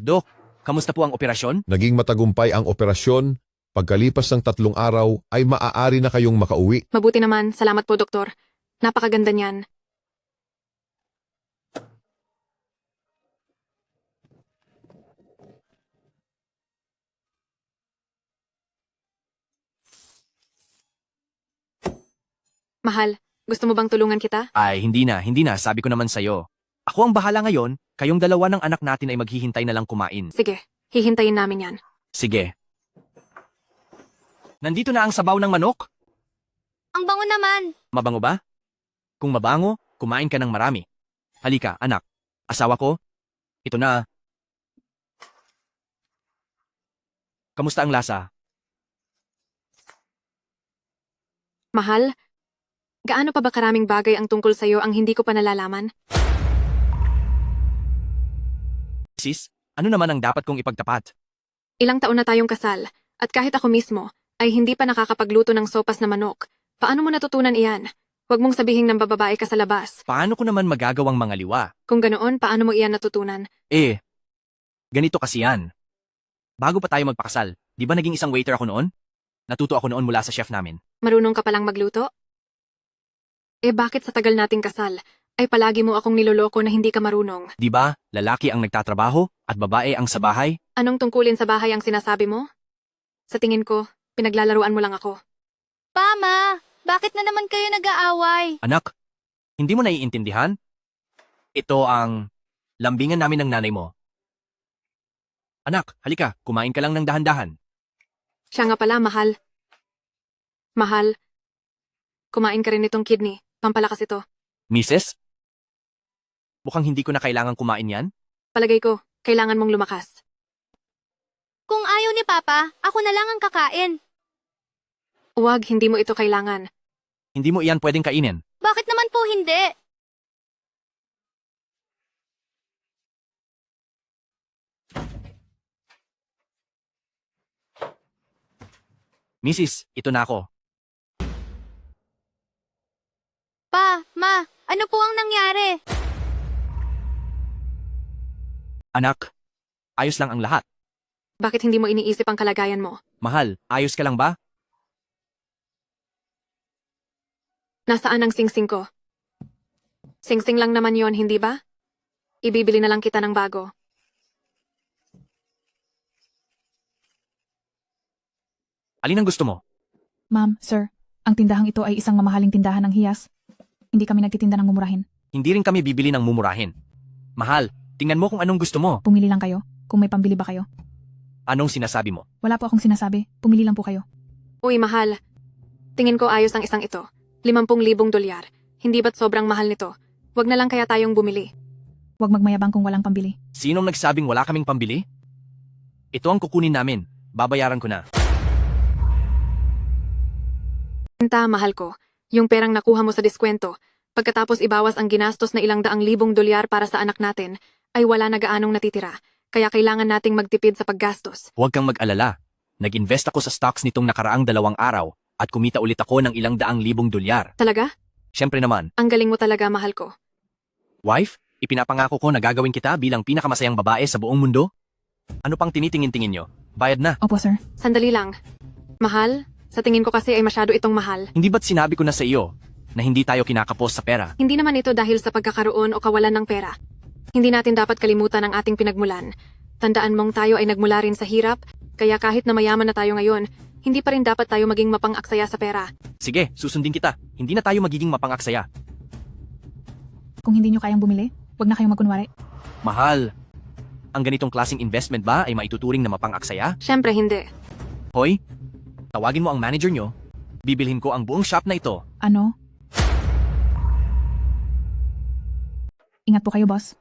Speaker 4: Dok, kamusta po ang operasyon?
Speaker 15: Naging matagumpay ang operasyon. Pagkalipas ng 3 araw ay maaari na kayong makauwi.
Speaker 5: Mabuti naman, salamat po, doktor. Napakaganda niyan. Mahal, gusto mo bang tulungan kita?
Speaker 4: Hindi na. Sabi ko naman sa'yo. Ako ang bahala ngayon, kayong dalawa ng anak natin ay maghihintay na lang kumain.
Speaker 5: Sige, hihintayin namin yan.
Speaker 4: Sige. Nandito na ang sabaw ng manok.
Speaker 3: Ang bango naman.
Speaker 4: Mabango ba? Kung mabango, kumain ka ng marami. Halika, anak. Asawa ko? Ito na. Kamusta ang lasa?
Speaker 5: Mahal, gaano pa ba karaming bagay ang tungkol sa'yo ang hindi ko pa nalalaman?
Speaker 4: Sis, ano naman ang dapat kong ipagtapat?
Speaker 5: Ilang taon na tayong kasal, at kahit ako mismo, ay hindi pa nakakapagluto ng sopas na manok. Paano mo natutunan iyan? Huwag mong sabihin ng bababae ka sa labas.
Speaker 4: Paano ko naman magagawang mga liwa?
Speaker 5: Kung ganoon, paano mo iyan natutunan?
Speaker 4: Ganito kasi yan. Bago pa tayo magpakasal, di ba naging isang waiter ako noon? Natuto ako noon mula sa chef namin.
Speaker 5: Marunong ka palang magluto? Bakit sa tagal nating kasal, ay palagi mo akong niloloko na hindi ka marunong?
Speaker 4: Di ba, lalaki ang nagtatrabaho at babae ang sa bahay?
Speaker 5: Anong tungkulin sa bahay ang sinasabi mo? Sa tingin ko, pinaglalaruan mo lang ako.
Speaker 3: Pama, bakit na naman kayo nag-aaway?
Speaker 4: Anak, hindi mo naiintindihan? Ito ang lambingan namin ng nanay mo. Anak, halika, kumain ka lang ng dahan-dahan.
Speaker 5: Siya nga pala, mahal. Mahal, kumain ka rin nitong kidney. Pampalakas ito.
Speaker 4: Mrs.? Mukhang hindi ko na kailangan kumain yan?
Speaker 5: Palagay ko, kailangan mong lumakas.
Speaker 3: Kung ayaw ni Papa, ako na lang ang kakain.
Speaker 5: Huwag, hindi mo ito kailangan.
Speaker 4: Hindi mo iyan pwedeng kainin.
Speaker 3: Bakit naman po hindi?
Speaker 4: Mrs., ito na ako.
Speaker 3: Pa, Ma, ano po ang nangyari?
Speaker 4: Anak, ayos lang ang lahat.
Speaker 5: Bakit hindi mo iniisip ang kalagayan mo?
Speaker 4: Mahal, ayos ka lang ba?
Speaker 5: Nasaan ang singsing ko? Singsing lang naman yon, hindi ba? Ibibili na lang kita ng bago.
Speaker 4: Alin ang gusto mo?
Speaker 16: Ma'am, sir, ang tindahang ito ay isang mamahaling tindahan ng hiyas. Hindi kami nagtitinda ng mumurahin.
Speaker 4: Hindi rin kami bibili ng mumurahin. Mahal, tingnan mo kung anong gusto mo.
Speaker 16: Pumili lang kayo, kung may pambili ba kayo.
Speaker 4: Anong sinasabi mo?
Speaker 16: Wala po akong sinasabi, pumili lang po kayo.
Speaker 5: Uy, mahal. Tingin ko ayos ang isang ito. 50,000 dolyar. Hindi ba't sobrang mahal nito? Huwag na lang kaya tayong bumili.
Speaker 16: Huwag magmayabang kung walang pambili.
Speaker 4: Sinong nagsabing wala kaming pambili? Ito ang kukunin namin. Babayaran ko na.
Speaker 5: Mahal ko. Yung perang nakuha mo sa diskwento, pagkatapos ibawas ang ginastos na 200,000 dolyar para sa anak natin, ay wala na gaanong natitira. Kaya kailangan nating magtipid sa paggastos.
Speaker 4: Huwag kang mag-alala. Nag-invest ako sa stocks nitong nakaraang 2 araw at kumita ulit ako ng 200,000 dolyar.
Speaker 5: Talaga?
Speaker 4: Siyempre naman.
Speaker 5: Ang galing mo talaga, mahal ko.
Speaker 4: Wife, ipinapangako ko na gagawin kita bilang pinakamasayang babae sa buong mundo. Ano pang tinitingin-tingin nyo? Bayad na.
Speaker 16: Opo, sir.
Speaker 5: Sandali lang. Mahal, sa tingin ko kasi ay masyado itong mahal.
Speaker 4: Hindi ba't sinabi ko na sa iyo na hindi tayo kinakapos sa pera?
Speaker 5: Hindi naman ito dahil sa pagkakaroon o kawalan ng pera. Hindi natin dapat kalimutan ang ating pinagmulan. Tandaan mong tayo ay nagmula rin sa hirap, kaya kahit na mayaman na tayo ngayon, hindi pa rin dapat tayo maging mapang-aksaya sa pera.
Speaker 4: Sige, susundin kita. Hindi na tayo magiging mapang-aksaya.
Speaker 16: Kung hindi nyo kayang bumili, huwag na kayong magkunwari.
Speaker 4: Mahal, ang ganitong klaseng investment ba ay maituturing na mapang-aksaya?
Speaker 5: Siyempre hindi.
Speaker 4: Hoy, tawagin mo ang manager nyo. Bibilhin ko ang buong shop na ito.
Speaker 16: Ano? Ingat po kayo, boss.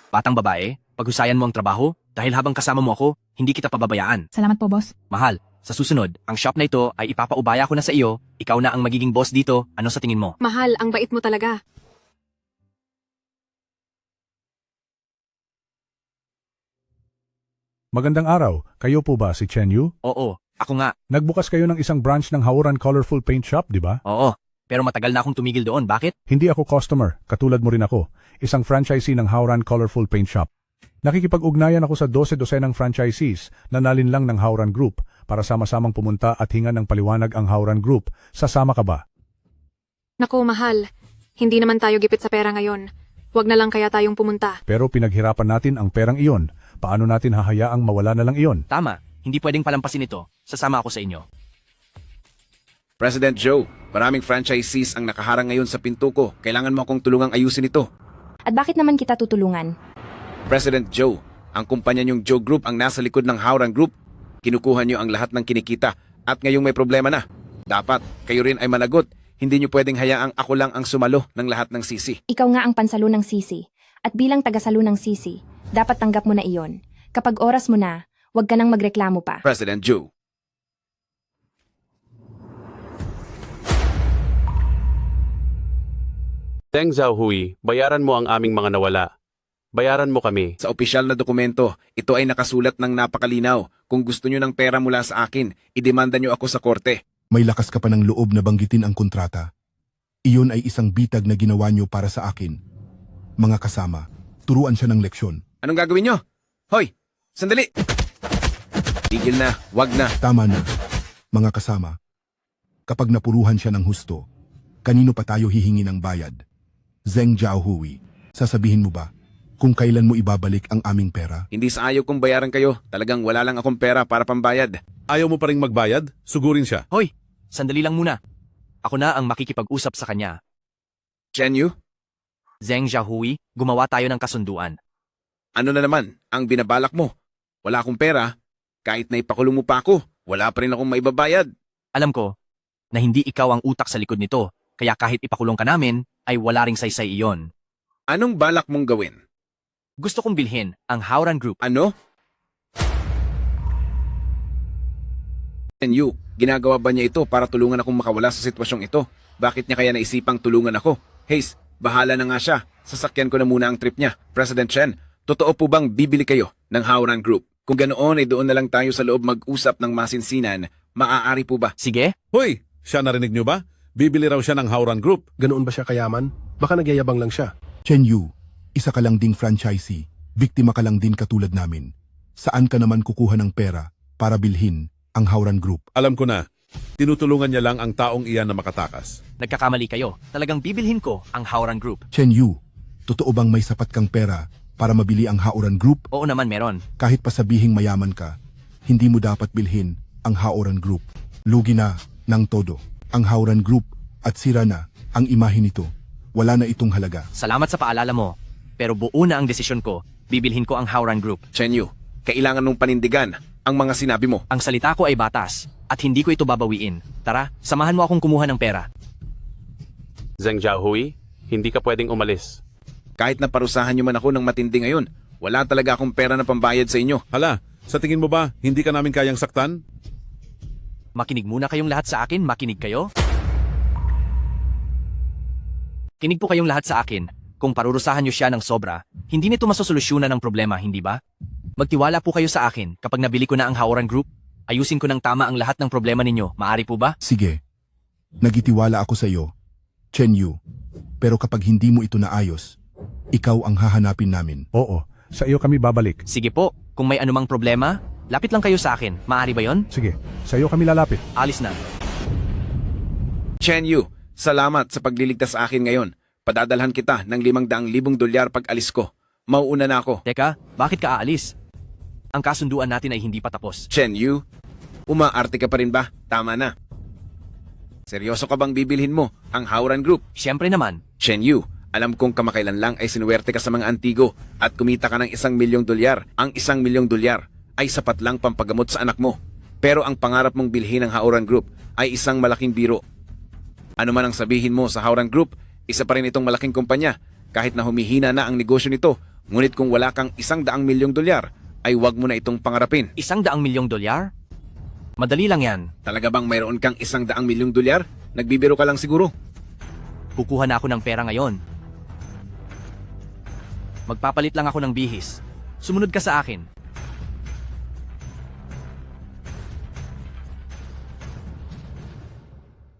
Speaker 4: Batang babae, paghusayan mo ang trabaho dahil habang kasama mo ako, hindi kita pababayaan.
Speaker 16: Salamat po, boss.
Speaker 4: Mahal, sa susunod, ang shop na ito ay ipapaubaya ko na sa iyo. Ikaw na ang magiging boss dito. Ano sa tingin mo?
Speaker 5: Mahal, ang bait mo talaga.
Speaker 17: Magandang araw. Kayo po ba si Chen Yu?
Speaker 4: Oo, ako nga.
Speaker 17: Nagbukas kayo ng isang branch ng Hauran Colorful Paint Shop, di ba?
Speaker 4: Oo, pero matagal na akong tumigil doon. Bakit?
Speaker 17: Hindi ako customer, katulad mo rin ako. Isang franchisee ng Hauran Colorful Paint Shop. Nakikipag-ugnayan ako sa 12 ng franchisees na nalinlang ng Hauran Group para sama-samang pumunta at hinga ng paliwanag ang Hauran Group. Sasama ka ba?
Speaker 5: Naku, mahal. Hindi naman tayo gipit sa pera ngayon. Huwag na lang kaya tayong pumunta.
Speaker 17: Pero pinaghirapan natin ang perang iyon. Paano natin hahayaang mawala na lang iyon?
Speaker 4: Tama, hindi pwedeng palampasin ito. Sasama ako sa inyo.
Speaker 8: President Joe, maraming franchisees ang nakaharang ngayon sa pinto ko. Kailangan mo akong tulungang ayusin ito.
Speaker 12: At bakit naman kita tutulungan?
Speaker 8: President Joe, ang kumpanya niyong Joe Group ang nasa likod ng Hauran Group. Kinukuha niyo ang lahat ng kinikita at ngayong may problema na. Dapat kayo rin ay managot. Hindi niyo pwedeng hayaang ako lang ang sumalo ng lahat ng sisi.
Speaker 12: Ikaw nga ang pansalo ng sisi. At bilang tagasalo ng sisi, dapat tanggap mo na iyon. Kapag oras mo na, huwag ka nang magreklamo pa.
Speaker 8: President Joe.
Speaker 18: Deng Xiaohui, bayaran mo ang aming mga nawala. Bayaran mo kami.
Speaker 8: Sa opisyal na dokumento, ito ay nakasulat ng napakalinaw. Kung gusto niyo ng pera mula sa akin, idemanda niyo ako sa korte.
Speaker 19: May lakas ka pa ng loob na banggitin ang kontrata. Iyon ay isang bitag na ginawa niyo para sa akin. Mga kasama, turuan siya ng leksyon.
Speaker 8: Anong gagawin niyo? Hoy, sandali! Tigil na, wag na.
Speaker 19: Tama na, mga kasama. Kapag napuruhan siya ng husto, kanino pa tayo hihingi ng bayad? Zeng Xiaohui, sasabihin mo ba kung kailan mo ibabalik ang aming pera?
Speaker 8: Hindi sa ayaw kong bayaran kayo. Talagang wala lang akong pera para pambayad.
Speaker 9: Ayaw mo pa rin magbayad? Sugurin siya.
Speaker 4: Hoy, sandali lang muna. Ako na ang makikipag-usap sa kanya.
Speaker 8: Chen Yu,
Speaker 4: Zeng Xiaohui, gumawa tayo ng kasunduan.
Speaker 8: ano na naman ang binabalak mo? Wala akong pera. Kahit na ipakulong mo pa ako, wala pa rin akong maibabayad.
Speaker 4: Alam ko na hindi ikaw ang utak sa likod nito, kaya kahit ipakulong ka namin, ay wala ring saysay iyon.
Speaker 8: Anong balak mong gawin?
Speaker 4: Gusto kong bilhin ang Howran Group.
Speaker 8: Ano? Chen Yu, ginagawa ba niya ito para tulungan akong makawala sa sitwasyong ito? Bakit niya kaya naisipang tulungan ako? Hayes, bahala na nga siya. Sasakyan ko na muna ang trip niya. President Chen, totoo po bang bibili kayo ng Howran Group? Kung ganoon ay doon na lang tayo sa loob mag-usap ng masinsinan, maaari po ba?
Speaker 4: Sige.
Speaker 9: Hoy, siya narinig niyo ba? Bibili raw siya ng Howran Group.
Speaker 18: Ganoon ba siya kayaman? Baka nagyayabang lang siya.
Speaker 19: Chen Yu, isa ka lang ding franchisee. Biktima ka lang din katulad namin. Saan ka naman kukuha ng pera para bilhin ang Howran Group?
Speaker 9: Alam ko na, tinutulungan niya lang ang taong iyan na makatakas.
Speaker 4: Nagkakamali kayo. Talagang bibilhin ko ang Howran Group.
Speaker 19: Chen Yu, totoo bang may sapat kang pera para mabili ang Howran Group?
Speaker 4: Oo naman meron.
Speaker 19: Kahit pa sabihing mayaman ka, hindi mo dapat bilhin ang Howran Group. Lugi na ng todo ang Howran Group at sira na ang imahe nito. Wala na itong halaga.
Speaker 4: Salamat sa paalala mo. Pero buo na ang desisyon ko. Bibilhin ko ang Howran Group.
Speaker 8: Chen Yu, kailangan mong panindigan ang mga sinabi mo.
Speaker 4: Ang salita ko ay batas at hindi ko ito babawiin. Tara, samahan mo akong kumuha ng pera.
Speaker 18: Zeng Xiaohui, hindi ka pwedeng umalis.
Speaker 8: Kahit na parusahan niyo man ako ng matindi ngayon, wala talaga akong pera na pambayad sa inyo.
Speaker 9: Hala, sa tingin mo ba, hindi ka namin kayang saktan?
Speaker 4: Makinig muna kayong lahat sa akin. Makinig kayo. Kinig po kayong lahat sa akin. Kung parurusahan niyo siya ng sobra, hindi nito masosolusyonan ng problema, hindi ba? Magtiwala po kayo sa akin. Kapag nabili ko na ang Howran Group, ayusin ko ng tama ang lahat ng problema ninyo. Maari po ba?
Speaker 19: Sige, nagitiwala ako sa iyo, Chen Yu. Pero kapag hindi mo ito naayos, ikaw ang hahanapin namin.
Speaker 17: Oo, sa iyo kami babalik.
Speaker 4: Sige po. Kung may anumang problema, lapit lang kayo sa akin. Maari ba yon?
Speaker 17: Sige, sa iyo kami lalapit.
Speaker 4: Alis na.
Speaker 8: Chen Yu, salamat sa pagliligtas sa akin ngayon. Padadalhan kita ng $500,000 pag alis ko. Mauuna na ako.
Speaker 4: Teka, bakit ka aalis? Ang kasunduan natin ay hindi pa tapos.
Speaker 8: Chen Yu, umaarte ka pa rin ba? Tama na. Seryoso ka bang bibilhin mo ang Howran Group?
Speaker 4: Siyempre naman.
Speaker 8: Chen Yu, alam kong kamakailan lang ay sinuwerte ka sa mga antigo at kumita ka ng $1,000,000. Ang $1,000,000 ay sapat lang pampagamot sa anak mo. Pero ang pangarap mong bilhin ng Howran Group ay isang malaking biro. Ano man ang sabihin mo sa Howran Group, isa pa rin itong malaking kumpanya. Kahit na humihina na ang negosyo nito, ngunit kung wala kang $100,000,000, ay wag mo na itong pangarapin.
Speaker 4: $100,000,000? Madali lang yan.
Speaker 8: Talaga bang mayroon kang $100,000,000? Nagbibiro ka lang siguro.
Speaker 4: Kukuha na ako ng pera ngayon. Magpapalit lang ako ng bihis. Sumunod ka sa akin.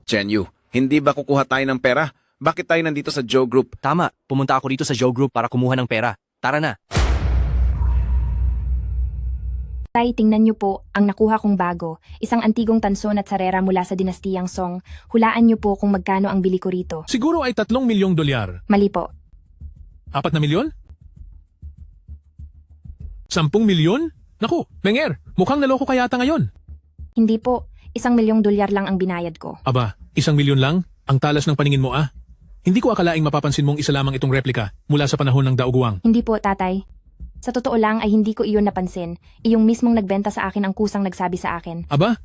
Speaker 8: Chen Yu, hindi ba kukuha tayo ng pera? Bakit tayo nandito sa Joe Group?
Speaker 4: Tama, pumunta ako dito sa Joe Group para kumuha ng pera. Tara na.
Speaker 12: Tay, tingnan niyo po ang nakuha kong bago. Isang antigong tanson at sarera mula sa dinastiyang Song. Hulaan niyo po kung magkano ang bili ko rito.
Speaker 10: Siguro ay $3,000,000.
Speaker 12: Mali po.
Speaker 10: 4 na milyon? 10 milyon? Naku, Menger, mukhang naloko ka yata ngayon.
Speaker 12: Hindi po. $1,000,000 lang ang binayad ko.
Speaker 10: Aba, 1 milyon lang? Ang talas ng paningin mo ah. Hindi ko akalaing mapapansin mong isa lamang itong replika mula sa panahon ng Daoguang.
Speaker 12: Hindi po, tatay. Sa totoo lang ay hindi ko iyon napansin. Iyong mismong nagbenta sa akin ang kusang nagsabi sa akin.
Speaker 10: Aba,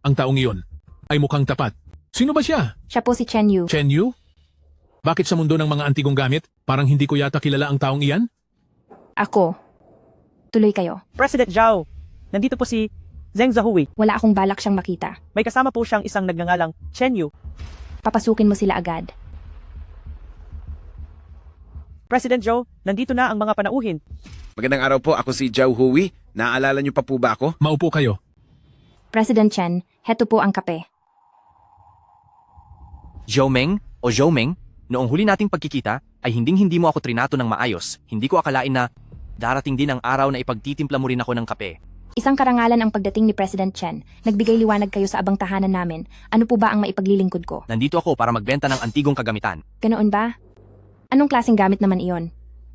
Speaker 10: ang taong iyon ay mukhang tapat Sino ba siya?
Speaker 12: Siya po si Chen Yu.
Speaker 10: Chen Yu? Bakit sa mundo ng mga antigong gamit, parang hindi ko yata kilala ang taong iyan?
Speaker 12: Ako. Tuloy kayo.
Speaker 20: President Zhao, nandito po si Zheng Zahui.
Speaker 12: Wala akong balak siyang makita.
Speaker 20: May kasama po siyang isang nagngangalang Chen Yu.
Speaker 12: Papasukin mo sila agad.
Speaker 20: President Zhou, nandito na ang mga panauhin.
Speaker 8: Magandang araw po, ako si Zhao Hui. Naaalala niyo pa po ba ako?
Speaker 10: Maupo kayo.
Speaker 12: President Chen, heto po ang kape.
Speaker 4: Zhou Meng o Zhou Meng, noong huli nating pagkikita ay hinding-hindi mo ako trinato ng maayos. Hindi ko akalain na darating din ang araw na ipagtitimpla mo rin ako ng kape.
Speaker 12: Isang karangalan ang pagdating ni President Chen. Nagbigay liwanag kayo sa abang tahanan namin. Ano po ba ang maipaglilingkod ko?
Speaker 4: Nandito ako para magbenta ng antigong kagamitan.
Speaker 12: Ganoon ba? Anong klaseng gamit naman iyon?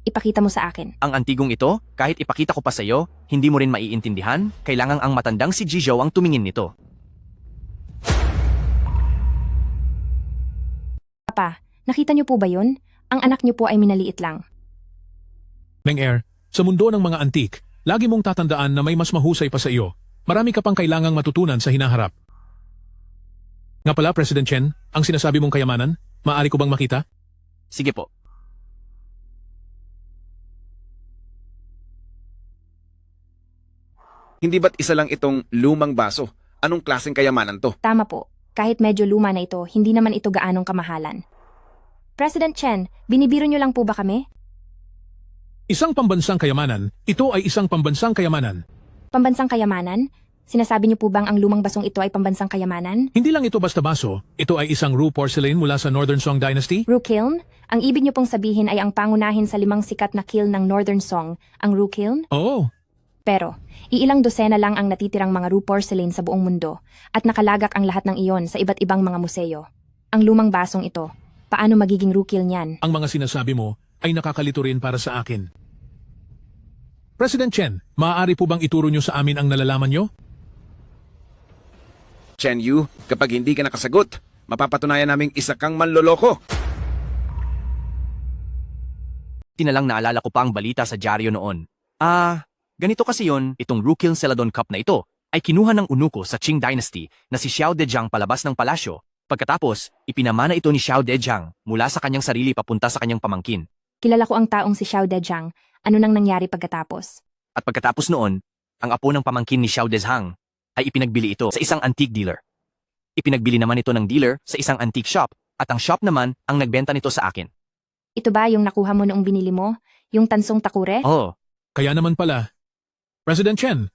Speaker 12: Ipakita mo sa akin.
Speaker 4: Ang antigong ito, kahit ipakita ko pa sa iyo, hindi mo rin maiintindihan, kailangang ang matandang si Jizhou ang tumingin nito.
Speaker 12: Papa, nakita niyo po ba yun? Ang anak niyo po ay minaliit lang.
Speaker 10: Meng Er, sa mundo ng mga antik, lagi mong tatandaan na may mas mahusay pa sa iyo. Marami ka pang kailangang matutunan sa hinaharap. Nga pala, President Chen, ang sinasabi mong kayamanan, maaari ko bang makita?
Speaker 4: Sige po.
Speaker 8: Hindi ba't isa lang itong lumang baso? Anong klaseng kayamanan to?
Speaker 12: Tama po. Kahit medyo luma na ito, hindi naman ito gaanong kamahalan. President Chen, binibiro niyo lang po ba kami?
Speaker 10: Isang pambansang kayamanan, ito ay isang pambansang kayamanan.
Speaker 12: Pambansang kayamanan? Sinasabi niyo po bang ang lumang basong ito ay pambansang kayamanan?
Speaker 10: Hindi lang ito basta baso, ito ay isang Ru porcelain mula sa Northern Song Dynasty.
Speaker 12: Ru Kiln? Ang ibig niyo pong sabihin ay ang pangunahin sa 5 sikat na kiln ng Northern Song, ang Ru Kiln?
Speaker 10: Oo.
Speaker 12: Pero, iilang dosena lang ang natitirang mga Ru porcelain sa buong mundo at nakalagak ang lahat ng iyon sa iba't ibang mga museo. Ang lumang basong ito, paano magiging Ru Kiln yan?
Speaker 10: Ang mga sinasabi mo ay nakakalito rin para sa akin. President Chen, maaari po bang ituro niyo sa amin ang nalalaman niyo?
Speaker 8: Chen Yu, kapag hindi ka nakasagot, mapapatunayan naming isa kang manloloko.
Speaker 4: Tinalang naalala ko pa ang balita sa dyaryo noon. Ganito kasi yon, itong Rukil Celadon Cup na ito ay kinuha ng unuko sa Qing Dynasty na si Xiao Dejiang palabas ng palasyo. Pagkatapos, ipinamana ito ni Xiao Dejiang mula sa kanyang sarili papunta sa kanyang pamangkin.
Speaker 12: Kilala ko ang taong si Xiao Dejiang. Ano nang nangyari pagkatapos?
Speaker 4: At pagkatapos noon, ang apo ng pamangkin ni Xiao Dezhang ay ipinagbili ito sa isang antique dealer. Ipinagbili naman ito ng dealer sa isang antique shop at ang shop naman ang nagbenta nito sa akin.
Speaker 12: Ito ba yung nakuha mo noong binili mo? Yung tansong takure?
Speaker 4: Oo.
Speaker 10: Kaya naman pala. President Chen,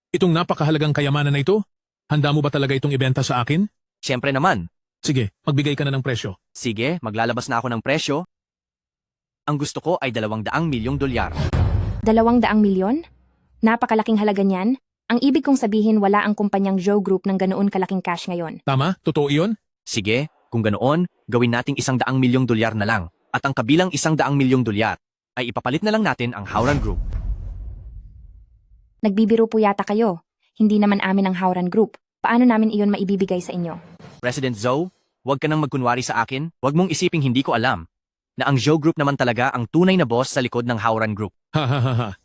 Speaker 10: itong napakahalagang kayamanan na ito, handa mo ba talaga itong ibenta sa akin?
Speaker 4: Siyempre naman.
Speaker 10: Sige, magbigay ka na ng presyo.
Speaker 4: Sige, maglalabas na ako ng presyo. Ang gusto ko ay $200 milyong.
Speaker 12: 200 milyon? Napakalaking halaga niyan. Ang ibig kong sabihin wala ang kumpanyang Zhou Group ng ganoon kalaking cash ngayon.
Speaker 10: Tama? Totoo iyon?
Speaker 4: Sige, kung ganoon, gawin nating $100 milyong na lang. At ang kabilang $100 milyong ay ipapalit na lang natin ang Howran Group.
Speaker 12: Nagbibiro po yata kayo. Hindi naman amin ang Howran Group. Paano namin iyon maibibigay sa inyo?
Speaker 4: President Zhou, huwag ka nang magkunwari sa akin. Huwag mong isiping hindi ko alam na ang Zhou Group naman talaga ang tunay na boss sa likod ng Howran Group.
Speaker 10: Ha.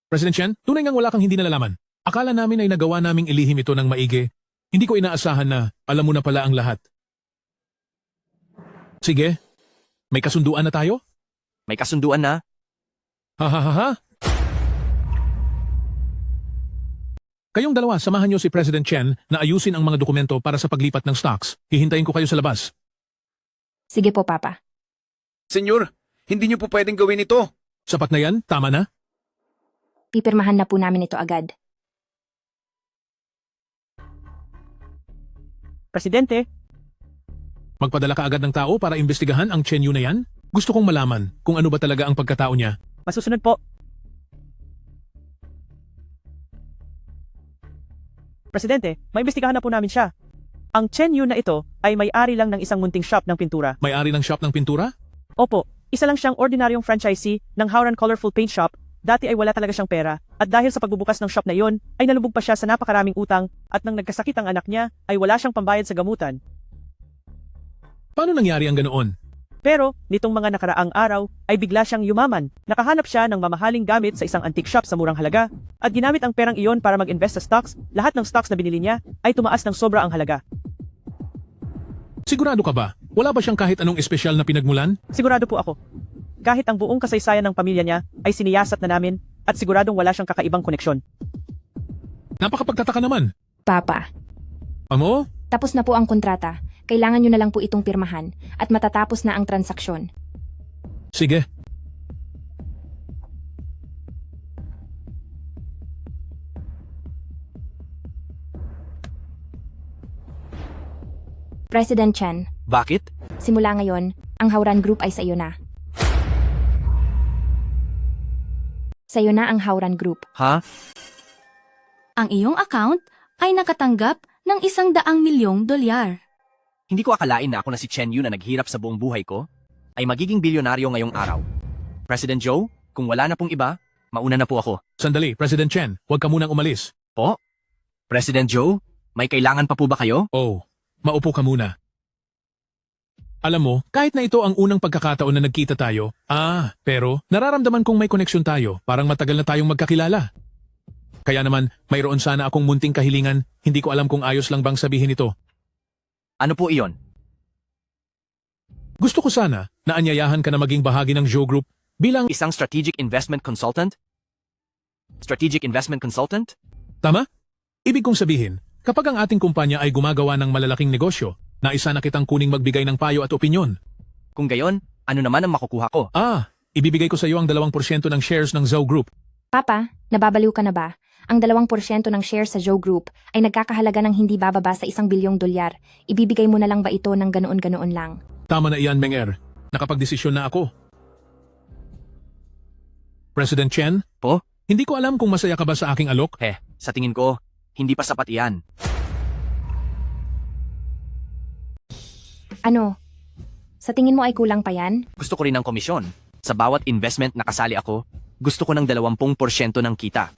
Speaker 10: President Chen, tunay ngang wala kang hindi nalalaman. Akala namin ay nagawa naming ilihim ito ng maigi. Hindi ko inaasahan na alam mo na pala ang lahat. Sige, may kasunduan na tayo?
Speaker 4: May kasunduan na?
Speaker 10: Ha. Kayong dalawa, samahan niyo si President Chen na ayusin ang mga dokumento para sa paglipat ng stocks. Hihintayin ko kayo sa labas.
Speaker 12: Sige po, Papa.
Speaker 8: Senyor, hindi niyo po pwedeng gawin ito.
Speaker 10: Sapat na yan? Tama na?
Speaker 12: Pipirmahan na po namin ito agad.
Speaker 20: Presidente,
Speaker 10: Magpadala ka agad ng tao para imbestigahan ang Chen Yu na yan? Gusto kong malaman kung ano ba talaga ang pagkatao niya.
Speaker 20: masusunod po. Presidente, maimbestigahan na po namin siya. Ang Chen Yu na ito ay may-ari lang ng isang munting shop ng pintura.
Speaker 10: May-ari ng shop ng pintura?
Speaker 20: Opo, isa lang siyang ordinaryong franchisee ng Howran Colorful Paint Shop. Dati ay wala talaga siyang pera, at dahil sa pagbubukas ng shop na iyon, ay nalubog pa siya sa napakaraming utang, at nang nagkasakit ang anak niya, ay wala siyang pambayad sa gamutan.
Speaker 10: Paano nangyari ang ganoon?
Speaker 20: Pero, nitong mga nakaraang araw, ay bigla siyang yumaman. Nakahanap siya ng mamahaling gamit sa isang antique shop sa murang halaga, at ginamit ang perang iyon para mag-invest sa stocks. Lahat ng stocks na binili niya ay tumaas ng sobra ang halaga.
Speaker 10: Sigurado ka ba? Wala ba siyang kahit anong espesyal na pinagmulan?
Speaker 20: Sigurado po ako. Kahit ang buong kasaysayan ng pamilya niya ay siniyasat na namin at siguradong wala siyang kakaibang koneksyon.
Speaker 10: Napakapagtataka naman.
Speaker 12: Papa,
Speaker 10: Amo?
Speaker 12: tapos na po ang kontrata. Kailangan nyo na lang po itong pirmahan at matatapos na ang transaksyon.
Speaker 10: Sige.
Speaker 12: President Chen,
Speaker 4: Bakit?
Speaker 12: simula ngayon, ang Hauran Group ay sa iyo na. Sa iyo na ang Hauran Group.
Speaker 4: Ha?
Speaker 14: Ang iyong account ay nakatanggap ng $100 million.
Speaker 4: Hindi ko akalain na ako na si Chen Yu na naghirap sa buong buhay ko ay magiging bilyonaryo ngayong araw. President Joe, kung wala na pong iba, mauna na po ako.
Speaker 10: Sandali, President Chen, huwag ka munang umalis.
Speaker 4: Po? President Joe, may kailangan pa po ba kayo?
Speaker 10: Oh, maupo ka muna. Alam mo, kahit na ito ang unang pagkakataon na nagkita tayo, pero nararamdaman kong may koneksyon tayo, parang matagal na tayong magkakilala. Kaya naman, mayroon sana akong munting kahilingan, hindi ko alam kung ayos lang bang sabihin ito.
Speaker 4: Ano po iyon?
Speaker 10: Gusto ko sana na anyayahan ka na maging bahagi ng Zhou Group bilang
Speaker 4: Isang strategic investment consultant? Strategic investment consultant?
Speaker 10: Tama? Ibig kong sabihin, kapag ang ating kumpanya ay gumagawa ng malalaking negosyo, naisa na kitang kuning magbigay ng payo at opinyon.
Speaker 4: Kung gayon, ano naman ang makukuha ko?
Speaker 10: Ibibigay ko sa iyo ang 2% ng shares ng Zhou Group.
Speaker 12: Papa, nababaliw ka na ba? Ang 2% ng shares sa Zhou Group ay nagkakahalaga ng hindi bababa sa $1 bilyong. Ibibigay mo na lang ba ito ng ganoon-ganoon lang?
Speaker 10: Tama na iyan, Meng Er. Nakapagdesisyon na ako. President Chen?
Speaker 4: Po?
Speaker 10: Hindi ko alam kung masaya ka ba sa aking alok.
Speaker 4: Sa tingin ko, hindi pa sapat iyan.
Speaker 12: Ano? Sa tingin mo ay kulang pa yan?
Speaker 4: Gusto ko rin ng komisyon. Sa bawat investment na kasali ako, gusto ko ng 20% ng kita.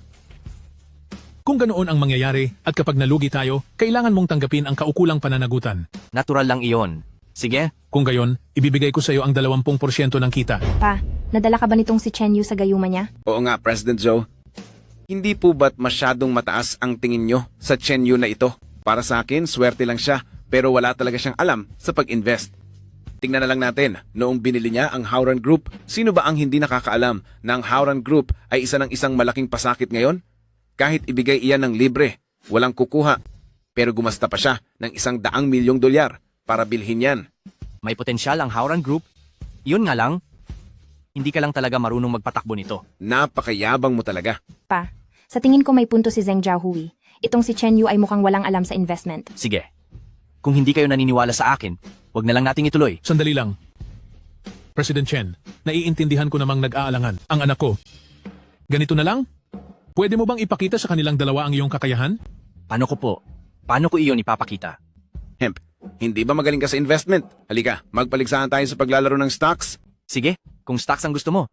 Speaker 10: Kung ganoon ang mangyayari at kapag nalugi tayo, kailangan mong tanggapin ang kaukulang pananagutan.
Speaker 4: Natural lang iyon. Sige.
Speaker 10: Kung gayon, ibibigay ko sa iyo ang 20% ng kita.
Speaker 12: Pa, nadala ka ba nitong si Chen Yu sa gayuma niya?
Speaker 8: Oo nga, President Joe. Hindi po ba't masyadong mataas ang tingin nyo sa Chen Yu na ito? Para sa akin, swerte lang siya, pero wala talaga siyang alam sa pag-invest. Tingnan na lang natin, noong binili niya ang Hauran Group, sino ba ang hindi nakakaalam na ang Hauran Group ay isa ng isang malaking pasakit ngayon? Kahit ibigay iyan ng libre, walang kukuha. Pero gumasta pa siya ng $100 milyong para bilhin yan.
Speaker 4: May potensyal ang Hauran Group. Yun nga lang, hindi ka lang talaga marunong magpatakbo nito.
Speaker 8: Napakayabang mo talaga.
Speaker 12: Pa, sa tingin ko may punto si Zheng Jiahui. Itong si Chen Yu ay mukhang walang alam sa investment.
Speaker 4: Sige. Kung hindi kayo naniniwala sa akin, wag na lang nating ituloy.
Speaker 10: Sandali lang. President Chen, naiintindihan ko namang nag-aalangan ang anak ko. Ganito na lang? Pwede mo bang ipakita sa kanilang dalawa ang iyong kakayahan?
Speaker 4: Paano ko iyon ipapakita?
Speaker 8: Hemp, hindi ba magaling ka sa investment? Halika, magpaligsahan tayo sa paglalaro ng stocks.
Speaker 4: Sige, kung stocks ang gusto mo.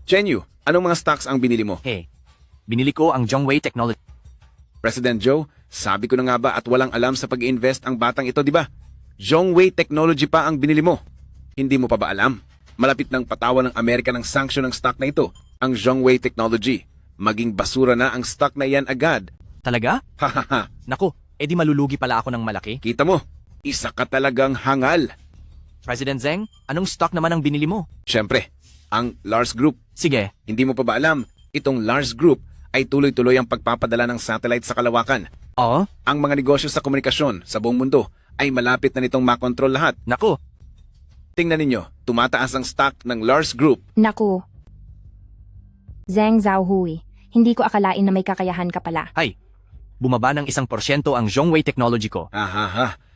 Speaker 8: Chen Yu, anong mga stocks ang binili mo?
Speaker 4: Binili ko ang Zhongwei Technology.
Speaker 8: President Joe, sabi ko na nga ba at walang alam sa pag-invest ang batang ito, di ba? Zhongwei Technology pa ang binili mo. Hindi mo pa ba alam? Malapit ng patawan ng Amerika ng sanction ng stock na ito, ang Zhongwei Technology. Maging basura na ang stock na yan agad.
Speaker 4: Talaga?
Speaker 8: Hahaha.
Speaker 4: Naku, edi malulugi pala ako ng malaki.
Speaker 8: Kita mo, isa ka talagang hangal.
Speaker 4: President Zheng, anong stock naman ang binili mo?
Speaker 8: Siyempre, ang Lars Group.
Speaker 4: Sige.
Speaker 8: Hindi mo pa ba alam, itong Lars Group ay tuloy-tuloy ang pagpapadala ng satellite sa kalawakan.
Speaker 4: Oo?
Speaker 8: Ang mga negosyo sa komunikasyon sa buong mundo ay malapit na nitong makontrol lahat.
Speaker 4: Naku.
Speaker 8: Tingnan ninyo, tumataas ang stock ng Lars Group.
Speaker 12: Naku. Zheng Jiahui, hindi ko akalain na may kakayahan ka pala.
Speaker 4: Hay, bumaba ng 1% ang Zhongwei Technology ko.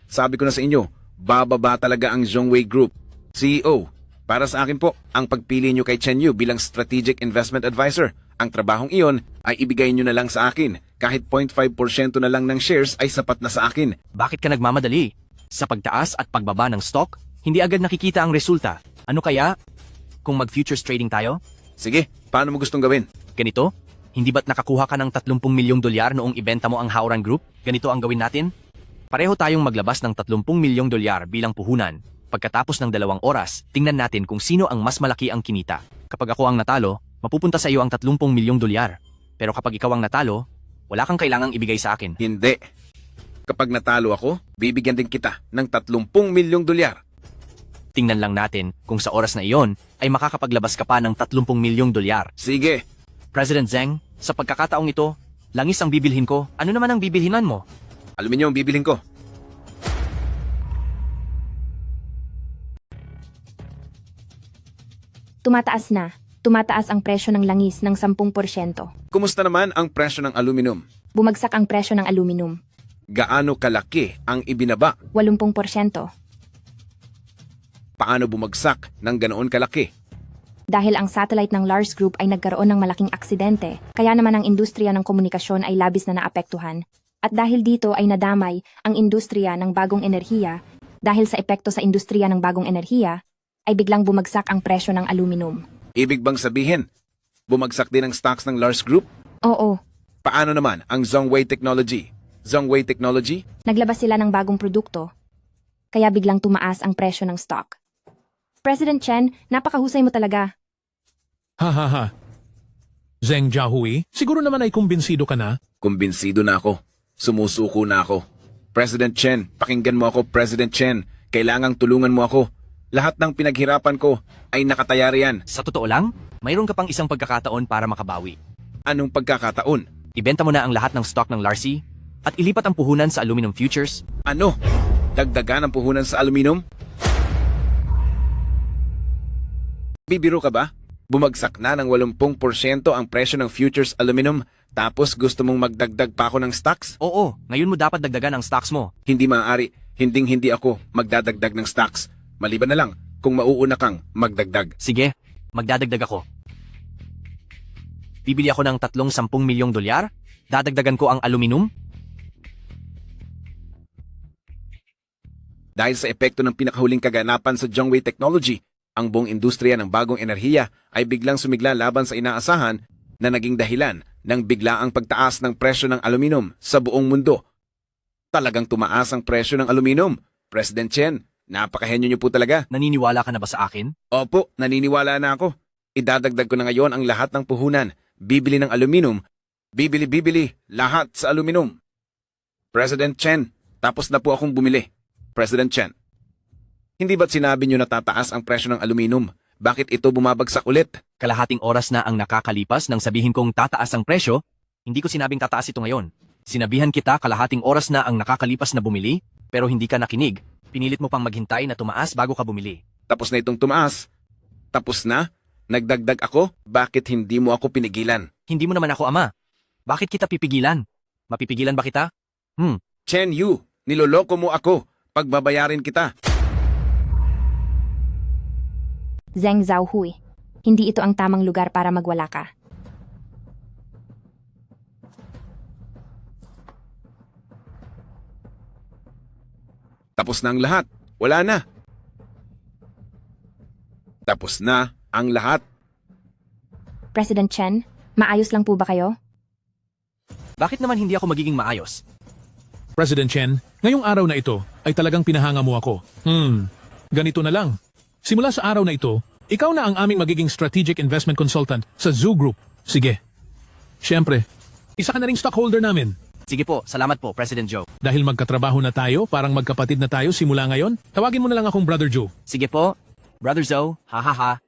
Speaker 8: Sabi ko na sa inyo, bababa talaga ang Zhongwei Group. CEO, para sa akin po, ang pagpili nyo kay Chen Yu bilang Strategic Investment Advisor, ang trabahong iyon ay ibigay nyo na lang sa akin. Kahit 0.5% na lang ng shares ay sapat na sa akin.
Speaker 4: Bakit ka nagmamadali? Sa pagtaas at pagbaba ng stock, hindi agad nakikita ang resulta. Ano kaya kung mag-futures trading tayo?
Speaker 8: Sige, paano mo gustong gawin?
Speaker 4: Ganito? Hindi ba't nakakuha ka ng $30 milyong noong ibenta mo ang Hauran Group? Ganito ang gawin natin? Pareho tayong maglabas ng $30 milyong bilang puhunan. Pagkatapos ng 2 oras, tingnan natin kung sino ang mas malaki ang kinita. Kapag ako ang natalo, mapupunta sa iyo ang $30 milyong. Pero kapag ikaw ang natalo, Wala kang kailangang ibigay sa akin.
Speaker 8: Hindi. Kapag natalo ako, bibigyan din kita ng 30 milyong dolyar.
Speaker 4: Tingnan lang natin kung sa oras na iyon ay makakapaglabas ka pa ng 30 milyong dolyar.
Speaker 8: Sige.
Speaker 4: President Zeng, sa pagkakataong ito, langis ang bibilhin ko. Ano naman ang bibilhinan mo?
Speaker 8: Aluminyo ang bibilhin ko.
Speaker 12: Tumataas na. Tumataas ang presyo ng langis ng 10%.
Speaker 8: Kumusta naman ang presyo ng aluminum?
Speaker 12: Bumagsak ang presyo ng aluminum.
Speaker 8: Gaano kalaki ang ibinaba?
Speaker 12: 80%.
Speaker 8: Paano bumagsak ng ganoon kalaki?
Speaker 12: Dahil ang satellite ng Lars Group ay nagkaroon ng malaking aksidente, kaya naman ang industriya ng komunikasyon ay labis na naapektuhan. At dahil dito ay nadamay ang industriya ng bagong enerhiya, dahil sa epekto sa industriya ng bagong enerhiya, ay biglang bumagsak ang presyo ng aluminum.
Speaker 8: Ibig bang sabihin, bumagsak din ang stocks ng Lars Group?
Speaker 12: Oo,
Speaker 8: Paano naman ang Zhongwei Technology? Zhongwei Technology?
Speaker 12: naglabas sila ng bagong produkto, kaya biglang tumaas ang presyo ng stock. President Chen, napakahusay mo talaga.
Speaker 10: Ha ha ha. Zeng Jiahui, siguro naman ay kumbinsido ka na?
Speaker 8: Kumbinsido na ako. Sumusuko na ako. President Chen, pakinggan mo ako, President Chen. Kailangang tulungan mo ako. Lahat ng pinaghirapan ko ay nakataya riyan.
Speaker 4: Sa totoo lang, mayroon ka pang isang pagkakataon para makabawi.
Speaker 8: Anong pagkakataon?
Speaker 4: Ibenta mo na ang lahat ng stock ng Larcy at ilipat ang puhunan sa aluminum futures.
Speaker 8: Ano? Dagdagan ang puhunan sa aluminum? Bibiro ka ba? Bumagsak na ng 80% ang presyo ng futures aluminum tapos gusto mong magdagdag pa ako ng stocks?
Speaker 4: Oo, ngayon mo dapat dagdagan ang stocks mo.
Speaker 8: Hindi maaari. Hindi ako magdadagdag ng stocks. Maliban na lang kung mauuna kang magdagdag.
Speaker 4: Sige, magdadagdag ako. Bibili ako ng 10 milyong dolyar? Dadagdagan ko ang aluminum?
Speaker 8: Dahil sa epekto ng pinakahuling kaganapan sa Zhongwei Technology, ang buong industriya ng bagong enerhiya ay biglang sumigla laban sa inaasahan na naging dahilan ng biglaang pagtaas ng presyo ng aluminum sa buong mundo. Talagang tumaas ang presyo ng aluminum. President Chen, napakahenyo niyo po talaga.
Speaker 4: Naniniwala ka na ba sa akin?
Speaker 8: Opo, naniniwala na ako. Idadagdag ko na ngayon ang lahat ng puhunan. Bibili ng aluminum. Bibili, lahat sa aluminum. President Chen, tapos na po akong bumili. President Chen, hindi ba't sinabi niyo na tataas ang presyo ng aluminum? Bakit ito bumabagsak ulit?
Speaker 4: Kalahating oras na ang nakakalipas nang sabihin kong tataas ang presyo, hindi ko sinabing tataas ito ngayon. Sinabihan kita kalahating oras na ang nakakalipas na bumili, pero hindi ka nakinig. Pinilit mo pang maghintay na tumaas bago ka bumili.
Speaker 8: Tapos na itong tumaas. Tapos na? Nagdagdag ako? Bakit hindi mo ako pinigilan?
Speaker 4: Hindi mo naman ako ama. Bakit kita pipigilan? Mapipigilan ba kita?
Speaker 8: Chen Yu, niloloko mo ako. Pagbabayarin kita.
Speaker 12: Zeng Zhaohui, hindi ito ang tamang lugar para magwala ka.
Speaker 8: Tapos na ang lahat. Wala na. Tapos na ang lahat.
Speaker 12: President Chen, maayos lang po ba kayo?
Speaker 4: Bakit naman hindi ako magiging maayos?
Speaker 10: President Chen, ngayong araw na ito ay talagang pinahanga mo ako. Ganito na lang. Simula sa araw na ito, ikaw na ang aming magiging strategic investment consultant sa Zoo Group. Sige. Siyempre, isa ka na ring stockholder namin.
Speaker 4: Sige po, salamat po, President Joe.
Speaker 10: Dahil magkatrabaho na tayo, parang magkapatid na tayo simula ngayon, tawagin mo na lang akong Brother Joe.
Speaker 4: Sige po, Brother Zoe, ha.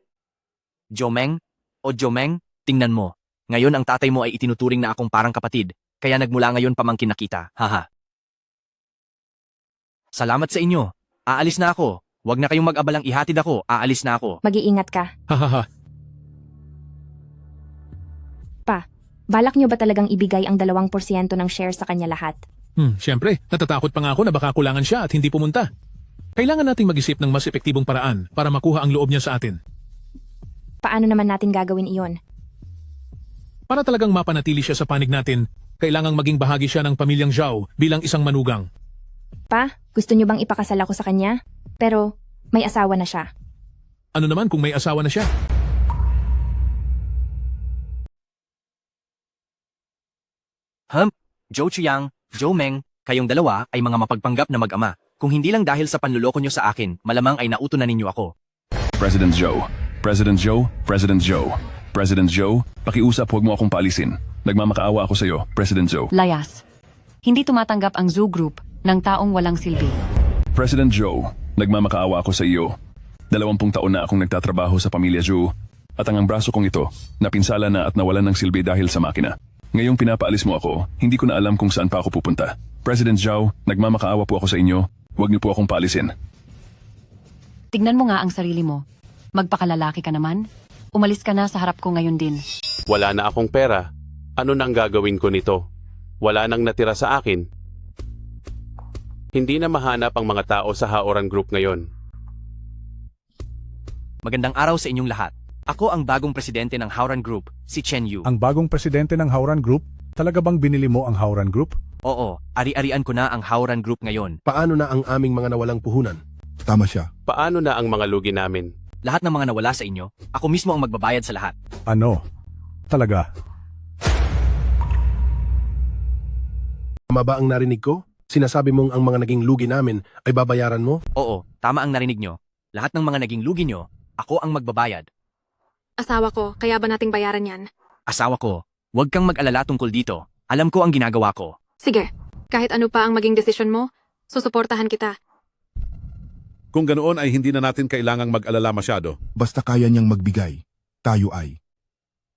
Speaker 4: Jomeng, o Jomeng, tingnan mo. Ngayon ang tatay mo ay itinuturing na akong parang kapatid, kaya nagmula ngayon pamangkin na kita, haha. Salamat sa inyo. Aalis na ako. Huwag na kayong mag-abalang ihatid ako. Aalis na ako.
Speaker 12: Mag-iingat ka.
Speaker 10: Hahaha.
Speaker 12: Pa, balak nyo ba talagang ibigay ang 2% ng share sa kanya lahat?
Speaker 10: Siyempre, natatakot pa nga ako na baka kulangan siya at hindi pumunta. Kailangan nating mag-isip ng mas epektibong paraan para makuha ang loob niya sa atin.
Speaker 12: Paano naman natin gagawin iyon?
Speaker 10: Para talagang mapanatili siya sa panig natin, kailangang maging bahagi siya ng pamilyang Zhao bilang isang manugang.
Speaker 12: Pa, gusto nyo bang ipakasal ako sa kanya? Pero, may asawa na siya.
Speaker 10: Ano naman kung may asawa na siya?
Speaker 4: Joe Chiang, Joe Meng, kayong dalawa ay mga mapagpanggap na mag-ama. Kung hindi lang dahil sa panluloko nyo sa akin, malamang ay nauto na ninyo ako.
Speaker 1: President Joe, President Joe, President Joe, President Joe, pakiusap huwag mo akong paalisin. nagmamakaawa ako sa iyo, President Joe.
Speaker 14: Layas. Hindi tumatanggap ang Zoo Group ng taong walang silbi.
Speaker 1: President Joe, nagmamakaawa ako sa iyo. 20 taon na akong nagtatrabaho sa pamilya Zhou at ang braso kong ito, napinsala na at nawalan ng silbi dahil sa makina. Ngayong pinapaalis mo ako, hindi ko na alam kung saan pa ako pupunta. President Zhao, nagmamakaawa po ako sa inyo. Huwag niyo po akong paalisin.
Speaker 14: Tignan mo nga ang sarili mo. Magpakalalaki ka naman. Umalis ka na sa harap ko ngayon din.
Speaker 18: Wala na akong pera. Ano nang gagawin ko nito? Wala nang natira sa akin. Hindi na mahanap ang mga tao sa Haoran Group ngayon.
Speaker 4: Magandang araw sa inyong lahat. Ako ang bagong presidente ng Haoran Group, si Chen Yu.
Speaker 17: Ang bagong presidente ng Haoran Group? Talaga bang binili mo ang Haoran Group?
Speaker 4: Oo, ari-arian ko na ang Haoran Group ngayon.
Speaker 9: Paano na ang aming mga nawalang puhunan?
Speaker 19: Tama siya.
Speaker 18: Paano na ang mga lugi namin?
Speaker 4: Lahat ng mga nawala sa inyo, ako mismo ang magbabayad sa lahat.
Speaker 17: Ano? Talaga?
Speaker 9: Tama ba ang narinig ko? Sinasabi mong ang mga naging lugi namin ay babayaran mo?
Speaker 4: Oo, tama ang narinig nyo. Lahat ng mga naging lugi nyo, ako ang magbabayad.
Speaker 5: Asawa ko, kaya ba nating bayaran yan?
Speaker 4: Asawa ko, huwag kang mag-alala tungkol dito. Alam ko ang ginagawa ko.
Speaker 5: Sige, kahit ano pa ang maging desisyon mo, susuportahan kita.
Speaker 15: Kung ganoon ay hindi na natin kailangang mag-alala masyado.
Speaker 19: Basta kaya niyang magbigay, tayo ay.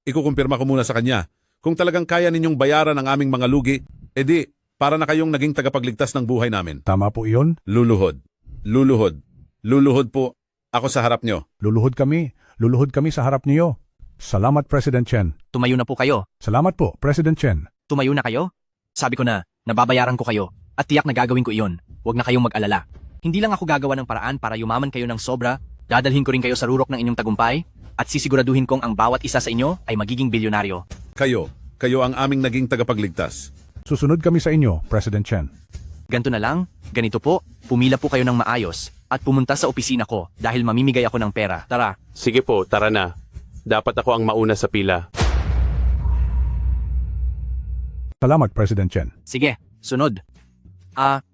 Speaker 15: Ikukumpirma ko muna sa kanya. Kung talagang kaya ninyong bayaran ang aming mga lugi, edi para na kayong naging tagapagligtas ng buhay namin.
Speaker 17: Tama po iyon?
Speaker 15: Luluhod. Luluhod. Luluhod po ako sa harap nyo.
Speaker 17: Luluhod kami sa harap niyo. Salamat, President Chen.
Speaker 4: Tumayo na po kayo.
Speaker 17: Salamat po, President Chen.
Speaker 4: Tumayo na kayo? Sabi ko na, nababayaran ko kayo. At tiyak na gagawin ko iyon. Huwag na kayong mag-alala. Hindi lang ako gagawa ng paraan para yumaman kayo ng sobra, dadalhin ko rin kayo sa rurok ng inyong tagumpay, at sisiguraduhin kong ang bawat isa sa inyo ay magiging bilyonaryo.
Speaker 15: Kayo ang aming naging tagapagligtas.
Speaker 17: Susunod kami sa inyo, President Chen.
Speaker 4: Ganto na lang, ganito po, pumila po kayo ng maayos, at pumunta sa opisina ko dahil mamimigay ako ng pera. Tara.
Speaker 18: Sige po, tara na. Dapat ako ang mauna sa pila.
Speaker 17: Salamat, President Chen.
Speaker 4: Sige, sunod.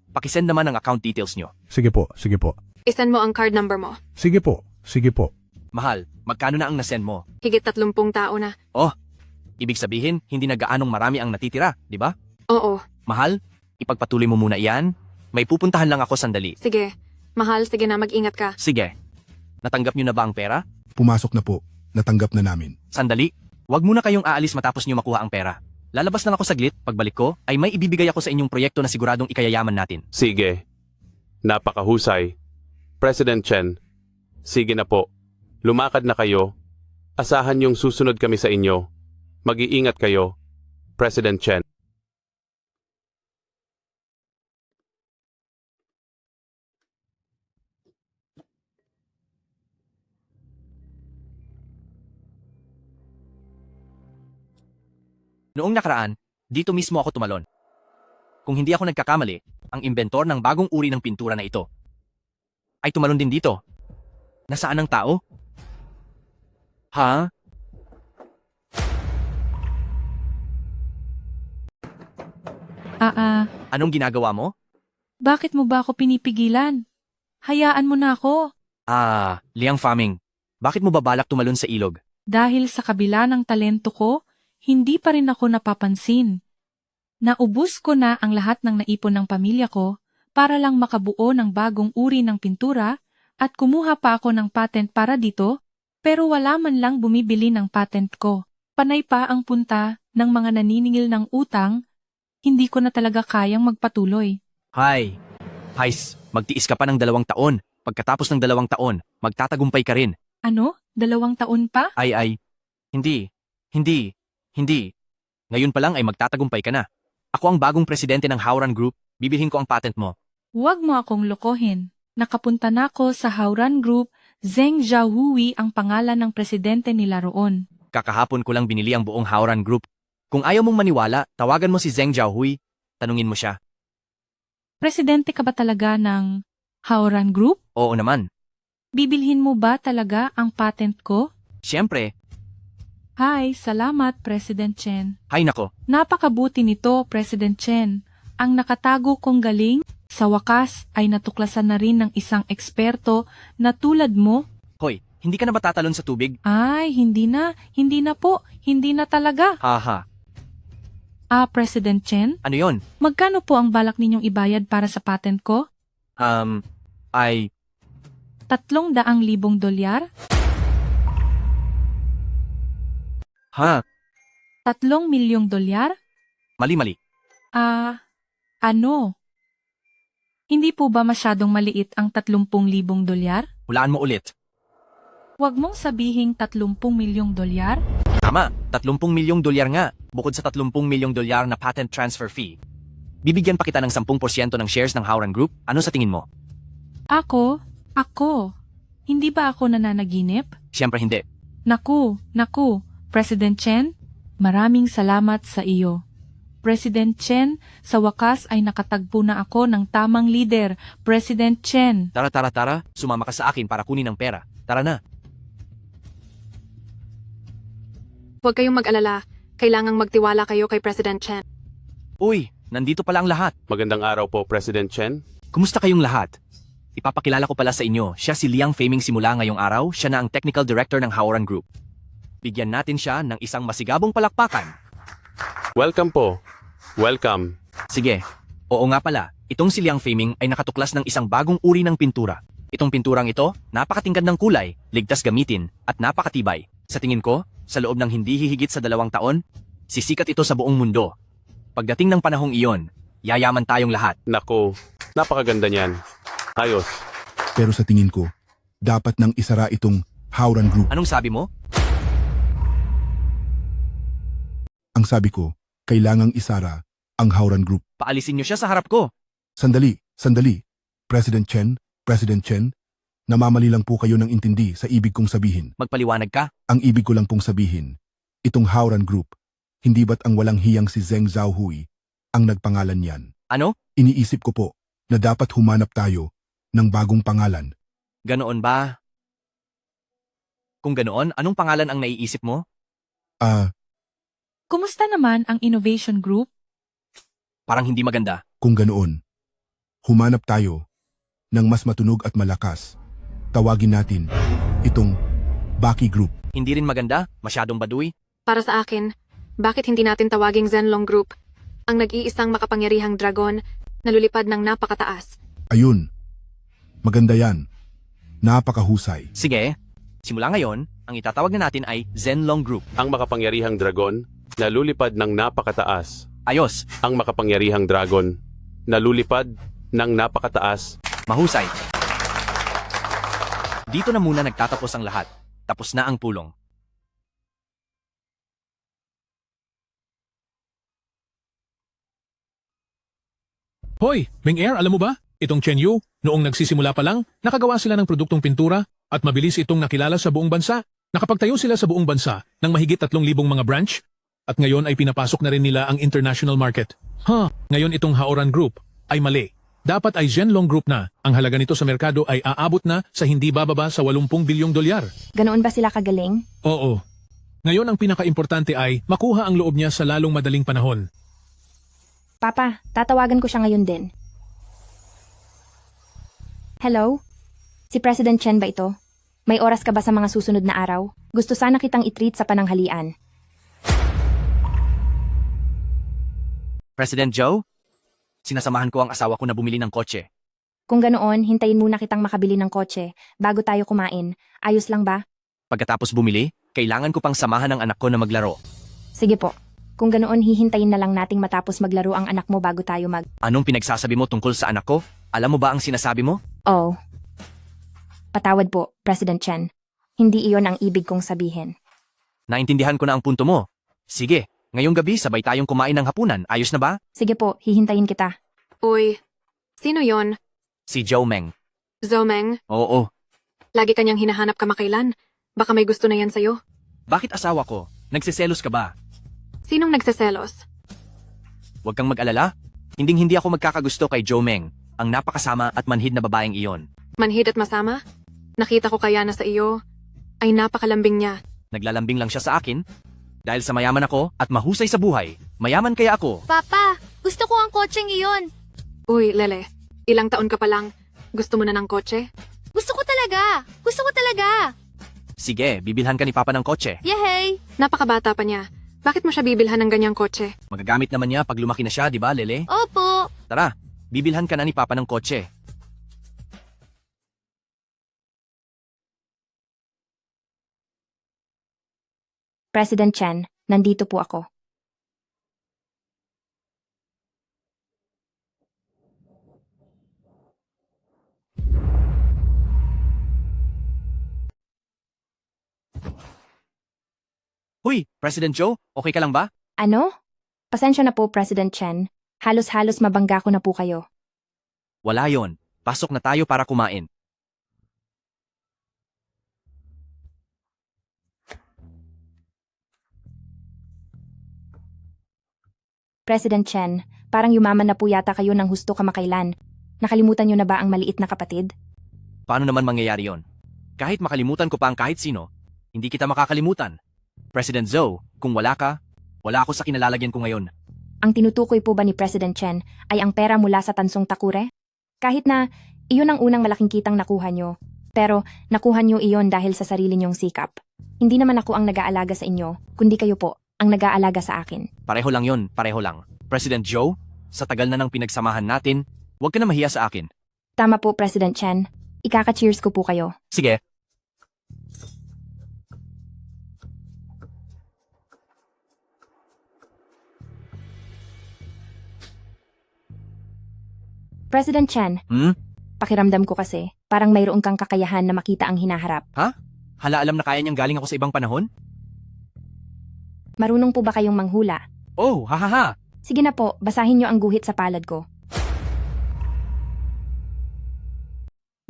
Speaker 4: Pakisend naman ang account details nyo.
Speaker 17: Sige po, sige po.
Speaker 5: Isend mo ang card number mo.
Speaker 17: Sige po, sige po.
Speaker 4: Mahal, magkano na ang nasend mo?
Speaker 5: Higit 30 tao na.
Speaker 4: Oh, ibig sabihin, hindi na gaanong marami ang natitira, di ba?
Speaker 5: Oo.
Speaker 4: Mahal, ipagpatuloy mo muna iyan. May pupuntahan lang ako sandali.
Speaker 5: Sige. Mahal, sige na, mag-ingat ka.
Speaker 4: Sige. Natanggap nyo na ba ang pera?
Speaker 19: Pumasok na po. Natanggap na namin.
Speaker 4: Sandali. Huwag muna kayong aalis matapos nyo makuha ang pera. Lalabas lang ako saglit, pagbalik ko, ay may ibibigay ako sa inyong proyekto na siguradong ikayayaman natin.
Speaker 18: Sige. Napakahusay. President Chen, sige na po. Lumakad na kayo. Asahan yung susunod kami sa inyo. Mag-iingat kayo. President Chen.
Speaker 4: Noong nakaraan, dito mismo ako tumalon. Kung hindi ako nagkakamali, ang inventor ng bagong uri ng pintura na ito ay tumalon din dito. Nasaan ang tao? Ha? Anong ginagawa mo?
Speaker 21: Bakit mo ba ako pinipigilan? Hayaan mo na ako.
Speaker 4: Liang Faming. Bakit mo ba balak tumalon sa ilog?
Speaker 21: Dahil sa kabila ng talento ko, hindi pa rin ako napapansin. Naubos ko na ang lahat ng naipon ng pamilya ko para lang makabuo ng bagong uri ng pintura at kumuha pa ako ng patent para dito, pero wala man lang bumibili ng patent ko. Panay pa ang punta ng mga naniningil ng utang, hindi ko na talaga kayang magpatuloy.
Speaker 4: Hais, magtiis ka pa ng 2 taon. Pagkatapos ng 2 taon, magtatagumpay ka rin.
Speaker 21: Ano? 2 taon pa?
Speaker 4: Hindi. Ngayon pa lang ay magtatagumpay ka na. Ako ang bagong presidente ng Haoran Group, bibilhin ko ang patent mo.
Speaker 21: Huwag mo akong lokohin. Nakapunta na ako sa Haoran Group, Zheng Zhaohui ang pangalan ng presidente nila roon.
Speaker 4: Kakahapon ko lang binili ang buong Haoran Group. Kung ayaw mong maniwala, tawagan mo si Zheng Zhaohui, tanungin mo siya.
Speaker 21: Presidente ka ba talaga ng Haoran Group?
Speaker 4: Oo naman.
Speaker 21: Bibilhin mo ba talaga ang patent ko?
Speaker 4: Siyempre.
Speaker 21: Hi, salamat, President Chen.
Speaker 4: Hay nako.
Speaker 21: Napakabuti nito, President Chen. Ang nakatago kong galing, sa wakas ay natuklasan na rin ng isang eksperto na tulad mo.
Speaker 4: Hoy, hindi ka na ba tatalon sa tubig?
Speaker 21: Ay, hindi na po, hindi na talaga.
Speaker 4: Haha.
Speaker 21: President Chen?
Speaker 4: Ano yon?
Speaker 21: Magkano po ang balak ninyong ibayad para sa patent ko?
Speaker 4: Ay,
Speaker 21: 300,000 dolyar?
Speaker 4: ha?
Speaker 21: 3 milyong dolyar?
Speaker 4: Mali-mali.
Speaker 21: Ano? Hindi po ba masyadong maliit ang 30,000 dolyar?
Speaker 4: Hulaan mo ulit.
Speaker 21: Huwag mong sabihing 30 milyong dolyar?
Speaker 4: Tama, 30 milyong dolyar nga, bukod sa 30 milyong dolyar na patent transfer fee. Bibigyan pa kita ng 10% ng shares ng Howran Group. Ano sa tingin mo?
Speaker 21: Ako? Hindi ba ako nananaginip?
Speaker 4: Siyempre hindi.
Speaker 21: Naku, President Chen, maraming salamat sa iyo. President Chen, sa wakas ay nakatagpo na ako ng tamang leader, President Chen.
Speaker 4: Tara, sumama ka sa akin para kunin ang pera. Tara na.
Speaker 5: Huwag kayong mag-alala. Kailangang magtiwala kayo kay President Chen.
Speaker 4: Uy, nandito pala ang lahat.
Speaker 18: Magandang araw po, President Chen.
Speaker 4: Kumusta kayong lahat? Ipapakilala ko pala sa inyo, siya si Liang Feiming simula ngayong araw, siya na ang Technical Director ng Howran Group. Bigyan natin siya ng isang masigabong palakpakan.
Speaker 18: Welcome po. Welcome.
Speaker 4: Sige, oo nga pala, itong si Liang Feiming ay nakatuklas ng isang bagong uri ng pintura. Itong pinturang ito, napakatingkad ng kulay, ligtas gamitin, at napakatibay. Sa tingin ko, sa loob ng hindi hihigit sa 2 taon, sisikat ito sa buong mundo. Pagdating ng panahong iyon, yayaman tayong lahat.
Speaker 18: Nako, napakaganda niyan. Ayos.
Speaker 19: Pero sa tingin ko, dapat nang isara itong Howran Group.
Speaker 4: Anong sabi mo?
Speaker 19: Ang sabi ko, kailangang isara ang Howran Group.
Speaker 4: Paalisin niyo siya sa harap ko.
Speaker 19: Sandali. President Chen, namamali lang po kayo ng intindi sa ibig kong sabihin.
Speaker 4: Magpaliwanag ka?
Speaker 19: Ang ibig ko lang pong sabihin, itong Howran Group, hindi ba't ang walang hiyang si Zheng Zhaohui ang nagpangalan niyan?
Speaker 4: Ano?
Speaker 19: Iniisip ko po na dapat humanap tayo ng bagong pangalan.
Speaker 4: Ganoon ba? Kung ganoon, anong pangalan ang naiisip mo?
Speaker 21: Kumusta naman ang Innovation Group?
Speaker 4: Parang hindi maganda.
Speaker 19: Kung ganoon, humanap tayo ng mas matunog at malakas. Tawagin natin itong Baki Group.
Speaker 4: Hindi rin maganda? Masyadong baduy?
Speaker 5: Para sa akin, bakit hindi natin tawaging Zenlong Group? Ang nag-iisang makapangyarihang dragon na lulipad ng napakataas.
Speaker 19: Ayun. Maganda yan. Napakahusay.
Speaker 4: Sige, simula ngayon, ang itatawag na natin ay Zenlong Group.
Speaker 18: Ang makapangyarihang dragon na lulipad ng napakataas.
Speaker 4: Ayos.
Speaker 18: Ang makapangyarihang dragon na lulipad ng napakataas.
Speaker 4: Mahusay. Dito na muna nagtatapos ang lahat. Tapos na ang pulong.
Speaker 10: Hoy, Ming Air, alam mo ba? Itong Chen Yu, noong nagsisimula pa lang, nakagawa sila ng produktong pintura at mabilis itong nakilala sa buong bansa. Nakapagtayo sila sa buong bansa ng mahigit 3,000 mga branch at ngayon ay pinapasok na rin nila ang international market. Ngayon itong Howran Group ay mali. Dapat ay Zenlong Group na. Ang halaga nito sa merkado ay aabot na sa hindi bababa sa 80 bilyong dolyar.
Speaker 12: Ganoon ba sila kagaling?
Speaker 10: Oo. Ngayon ang pinakaimportante ay makuha ang loob niya sa lalong madaling panahon.
Speaker 12: Papa, tatawagan ko siya ngayon din. Hello? Si President Chen ba ito? May oras ka ba sa mga susunod na araw? Gusto sana kitang i-treat sa pananghalian.
Speaker 4: President Joe? Sinasamahan ko ang asawa ko na bumili ng kotse.
Speaker 12: Kung ganoon, hintayin muna kitang makabili ng kotse bago tayo kumain. Ayos lang ba?
Speaker 4: Pagkatapos bumili, kailangan ko pang samahan ang anak ko na maglaro.
Speaker 12: Sige po. Kung ganoon, hihintayin na lang nating matapos maglaro ang anak mo bago tayo
Speaker 4: Anong pinagsasabi mo tungkol sa anak ko? Alam mo ba ang sinasabi mo?
Speaker 12: Oh. Patawad po, President Chen. Hindi iyon ang ibig kong sabihin.
Speaker 4: Naintindihan ko na ang punto mo. Sige, ngayong gabi sabay tayong kumain ng hapunan. Ayos na ba?
Speaker 12: Sige po, hihintayin kita.
Speaker 5: Uy, sino yon?
Speaker 4: Si Joe Meng.
Speaker 5: Zomeng?
Speaker 4: Oo.
Speaker 5: Lagi kanyang hinahanap kamakailan. Baka may gusto na yan sa'yo.
Speaker 4: Bakit asawa ko? Nagsiselos ka ba?
Speaker 5: Sinong nagseselos?
Speaker 4: Huwag kang mag-alala. Hindi ako magkakagusto kay Joe Meng, ang napakasama at manhid na babaeng iyon.
Speaker 5: Manhid at masama? Nakita ko kaya na sa iyo ay napakalambing niya.
Speaker 4: Naglalambing lang siya sa akin. Dahil sa mayaman ako at mahusay sa buhay, mayaman kaya ako.
Speaker 3: Papa, gusto ko ang kotseng iyon.
Speaker 5: Uy, Lele, ilang taon ka pa lang. Gusto mo na ng kotse?
Speaker 3: Gusto ko talaga. Gusto ko talaga.
Speaker 4: Sige, bibilhan ka ni Papa ng kotse.
Speaker 3: Yehey!
Speaker 5: Napakabata pa niya. Bakit mo siya bibilhan ng ganyang kotse?
Speaker 4: Magagamit naman niya pag lumaki na siya, di ba, Lele?
Speaker 3: Opo.
Speaker 4: Tara, bibilhan ka na ni Papa ng kotse.
Speaker 12: President Chen, nandito po ako.
Speaker 4: Huy, President Joe, okay ka lang ba?
Speaker 12: Ano? Pasensya na po, President Chen. Halos-halos mabangga ko na po kayo.
Speaker 4: Wala yon. Pasok na tayo para kumain.
Speaker 12: President Chen, parang yumaman na po yata kayo ng husto kamakailan. Nakalimutan niyo na ba ang maliit na kapatid?
Speaker 4: Paano naman mangyayari yon? Kahit makalimutan ko pa ang kahit sino, hindi kita makakalimutan. President Zhou, kung wala ka, wala ako sa kinalalagyan ko ngayon.
Speaker 12: Ang tinutukoy po ba ni President Chen ay ang pera mula sa Tansong Takure? Kahit na iyon ang unang malaking kitang nakuha nyo, pero nakuha nyo iyon dahil sa sarili nyong sikap. Hindi naman ako ang nag-aalaga sa inyo, kundi kayo po ang nag-aalaga sa akin.
Speaker 4: Pareho lang yon, pareho lang. President Joe, sa tagal na ng pinagsamahan natin, huwag ka na mahiya sa akin.
Speaker 12: Tama po, President Chen. Ikaka-cheers ko po kayo.
Speaker 4: Sige.
Speaker 12: President Chen, pakiramdam ko kasi, parang mayroon kang kakayahan na makita ang hinaharap.
Speaker 4: Ha? Hala alam na kaya niyang galing ako sa ibang panahon?
Speaker 12: Marunong po ba kayong manghula?
Speaker 4: Oh, hahaha.
Speaker 12: Sige na po, basahin niyo ang guhit sa palad ko.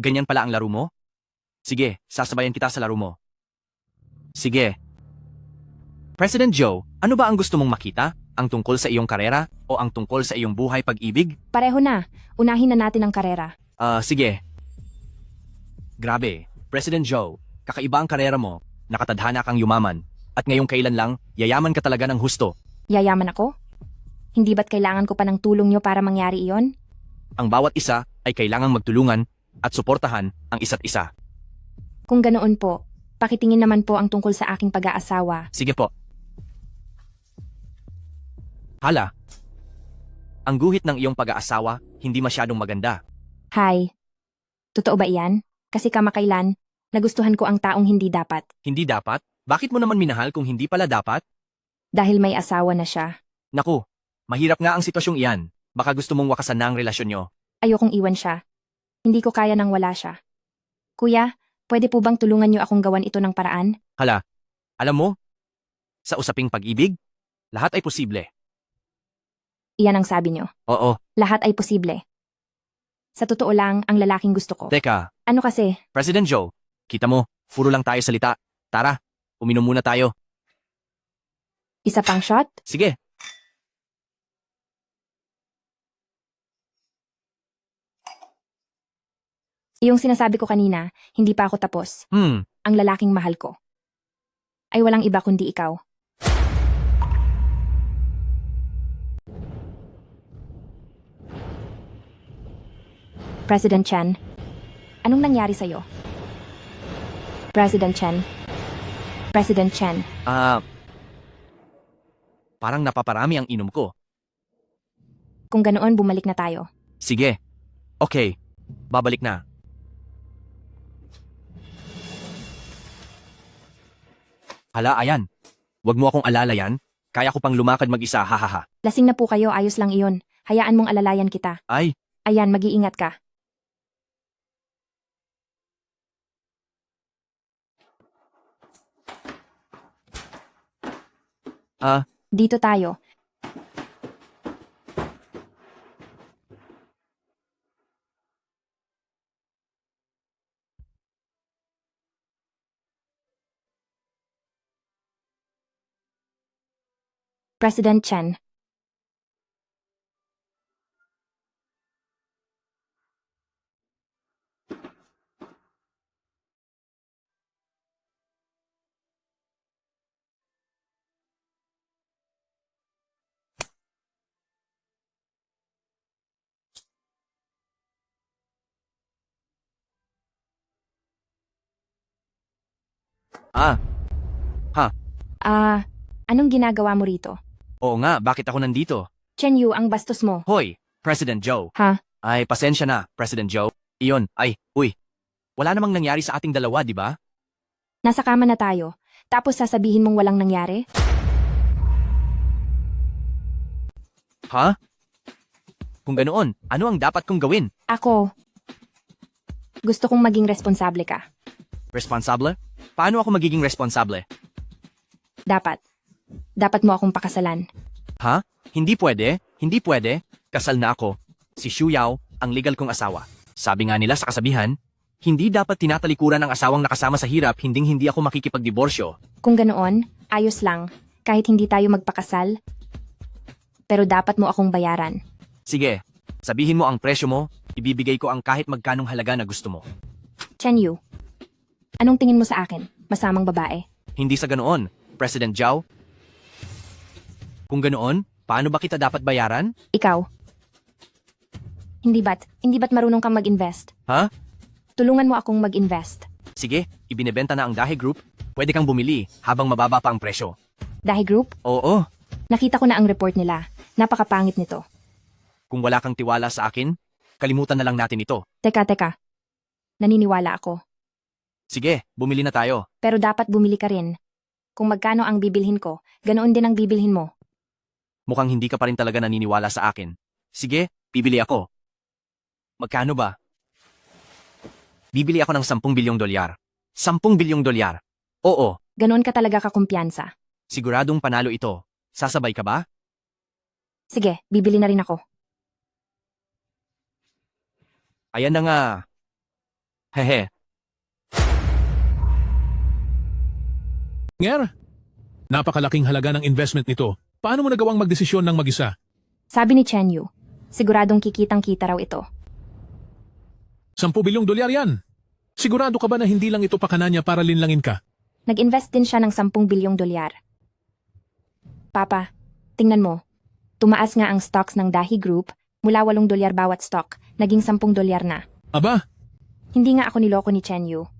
Speaker 4: Ganyan pala ang laro mo? Sige, sasabayan kita sa laro mo. Sige. President Joe, ano ba ang gusto mong makita? Ang tungkol sa iyong karera o ang tungkol sa iyong buhay pag-ibig?
Speaker 12: Pareho na. Unahin na natin ang karera.
Speaker 4: Sige. Grabe, President Joe, kakaiba ang karera mo, nakatadhana kang yumaman, at ngayong kailan lang, yayaman ka talaga ng husto.
Speaker 12: Yayaman ako? Hindi ba't kailangan ko pa ng tulong niyo para mangyari iyon?
Speaker 4: Ang bawat isa ay kailangang magtulungan at suportahan ang isa't isa.
Speaker 12: Kung ganoon po, pakitingin naman po ang tungkol sa aking pag-aasawa.
Speaker 4: Sige po. Hala, ang guhit ng iyong pag-aasawa hindi masyadong maganda.
Speaker 12: Hi. Totoo ba iyan? Kasi kamakailan, nagustuhan ko ang taong hindi dapat.
Speaker 4: Hindi dapat? Bakit mo naman minahal kung hindi pala dapat?
Speaker 12: Dahil may asawa na siya.
Speaker 4: Naku, mahirap nga ang sitwasyong iyan. Baka gusto mong wakasan na ang relasyon nyo.
Speaker 12: Ayokong iwan siya. Hindi ko kaya nang wala siya. Kuya, pwede po bang tulungan niyo akong gawan ito ng paraan?
Speaker 4: Hala, alam mo, sa usaping pag-ibig, lahat ay posible.
Speaker 12: Iyan ang sabi niyo.
Speaker 4: Oo.
Speaker 12: Lahat ay posible. Sa totoo lang, ang lalaking gusto ko.
Speaker 4: Teka,
Speaker 12: Ano kasi?
Speaker 4: President Joe, kita mo, puro lang tayo salita. Tara, uminom muna tayo.
Speaker 12: Isa pang shot?
Speaker 4: Sige.
Speaker 12: Iyong sinasabi ko kanina, hindi pa ako tapos. Ang lalaking mahal ko ay walang iba kundi ikaw. President Chen, anong nangyari sa'yo? President Chen. President Chen.
Speaker 4: Parang napaparami ang inom ko.
Speaker 12: Kung ganoon, bumalik na tayo.
Speaker 4: Sige. Okay, babalik na. Hala, ayan. Huwag mo akong alalayan. Kaya ko pang lumakad mag-isa, hahaha.
Speaker 12: Lasing na po kayo, ayos lang iyon. Hayaan mong alalayan kita.
Speaker 4: Ay,
Speaker 12: Ayan, mag-iingat ka. Dito tayo. President Chen. Anong ginagawa mo rito?
Speaker 4: Oo nga, bakit ako nandito?
Speaker 12: Chen Yu, ang bastos mo.
Speaker 4: Hoy, President Joe.
Speaker 12: Ha?
Speaker 4: Ay, pasensya na, President Joe. Iyon, uy. Wala namang nangyari sa ating dalawa, di ba?
Speaker 12: Nasa kama na tayo. Tapos sasabihin mong walang nangyari?
Speaker 4: Ha? Kung ganoon, ano ang dapat kong gawin?
Speaker 12: Ako. Gusto kong maging responsable ka.
Speaker 4: Responsable? Paano ako magiging responsable?
Speaker 12: Dapat. Dapat mo akong pakasalan.
Speaker 4: Ha? Hindi pwede? Hindi pwede? Kasal na ako. Si Xu Yao, ang legal kong asawa. Sabi nga nila sa kasabihan, hindi dapat tinatalikuran ang asawang nakasama sa hirap, hindi ako makikipagdiborsyo.
Speaker 12: Kung ganoon, ayos lang. Kahit hindi tayo magpakasal. Pero dapat mo akong bayaran.
Speaker 4: Sige, sabihin mo ang presyo mo, ibibigay ko ang kahit magkanong halaga na gusto mo.
Speaker 12: Chen Yu, anong tingin mo sa akin? Masamang babae?
Speaker 4: Hindi sa ganoon, President Zhao. Kung ganoon, paano ba kita dapat bayaran?
Speaker 12: Ikaw? Hindi ba't marunong kang mag-invest?
Speaker 4: Ha?
Speaker 12: Tulungan mo akong mag-invest.
Speaker 4: Sige, ibinebenta na ang Dahe Group. Pwede kang bumili habang mababa pa ang presyo.
Speaker 12: Dahi Group?
Speaker 4: Oo,
Speaker 12: Nakita ko na ang report nila. Napakapangit nito.
Speaker 4: kung wala kang tiwala sa akin, kalimutan na lang natin ito.
Speaker 12: Teka. Naniniwala ako.
Speaker 4: Sige, bumili na tayo.
Speaker 12: Pero dapat bumili ka rin. Kung magkano ang bibilhin ko, ganoon din ang bibilhin mo.
Speaker 4: Mukhang hindi ka pa rin talaga naniniwala sa akin. Sige, bibili ako. Magkano ba? Bibili ako ng 10 bilyong dolyar. 10 bilyong dolyar. Oo,
Speaker 12: Ganoon ka talaga kakumpiyansa.
Speaker 4: siguradong panalo ito. Sasabay ka ba?
Speaker 12: Sige, bibili na rin ako.
Speaker 4: Ayan na nga. Hehe.
Speaker 10: Nger, napakalaking halaga ng investment nito. Paano mo nagawang magdesisyon ng mag-isa?
Speaker 12: Sabi ni Chen Yu, siguradong kikitang-kita raw ito.
Speaker 10: 10 bilyong dolyar yan. Sigurado ka ba na hindi lang ito pakana niya para linlangin ka?
Speaker 12: Nag-invest din siya ng 10 bilyong dolyar. Papa, tingnan mo. Tumaas nga ang stocks ng Dahi Group mula 8 dolyar bawat stock, naging 10 dolyar na.
Speaker 10: Aba,
Speaker 12: Hindi nga ako niloko ni Chen Yu.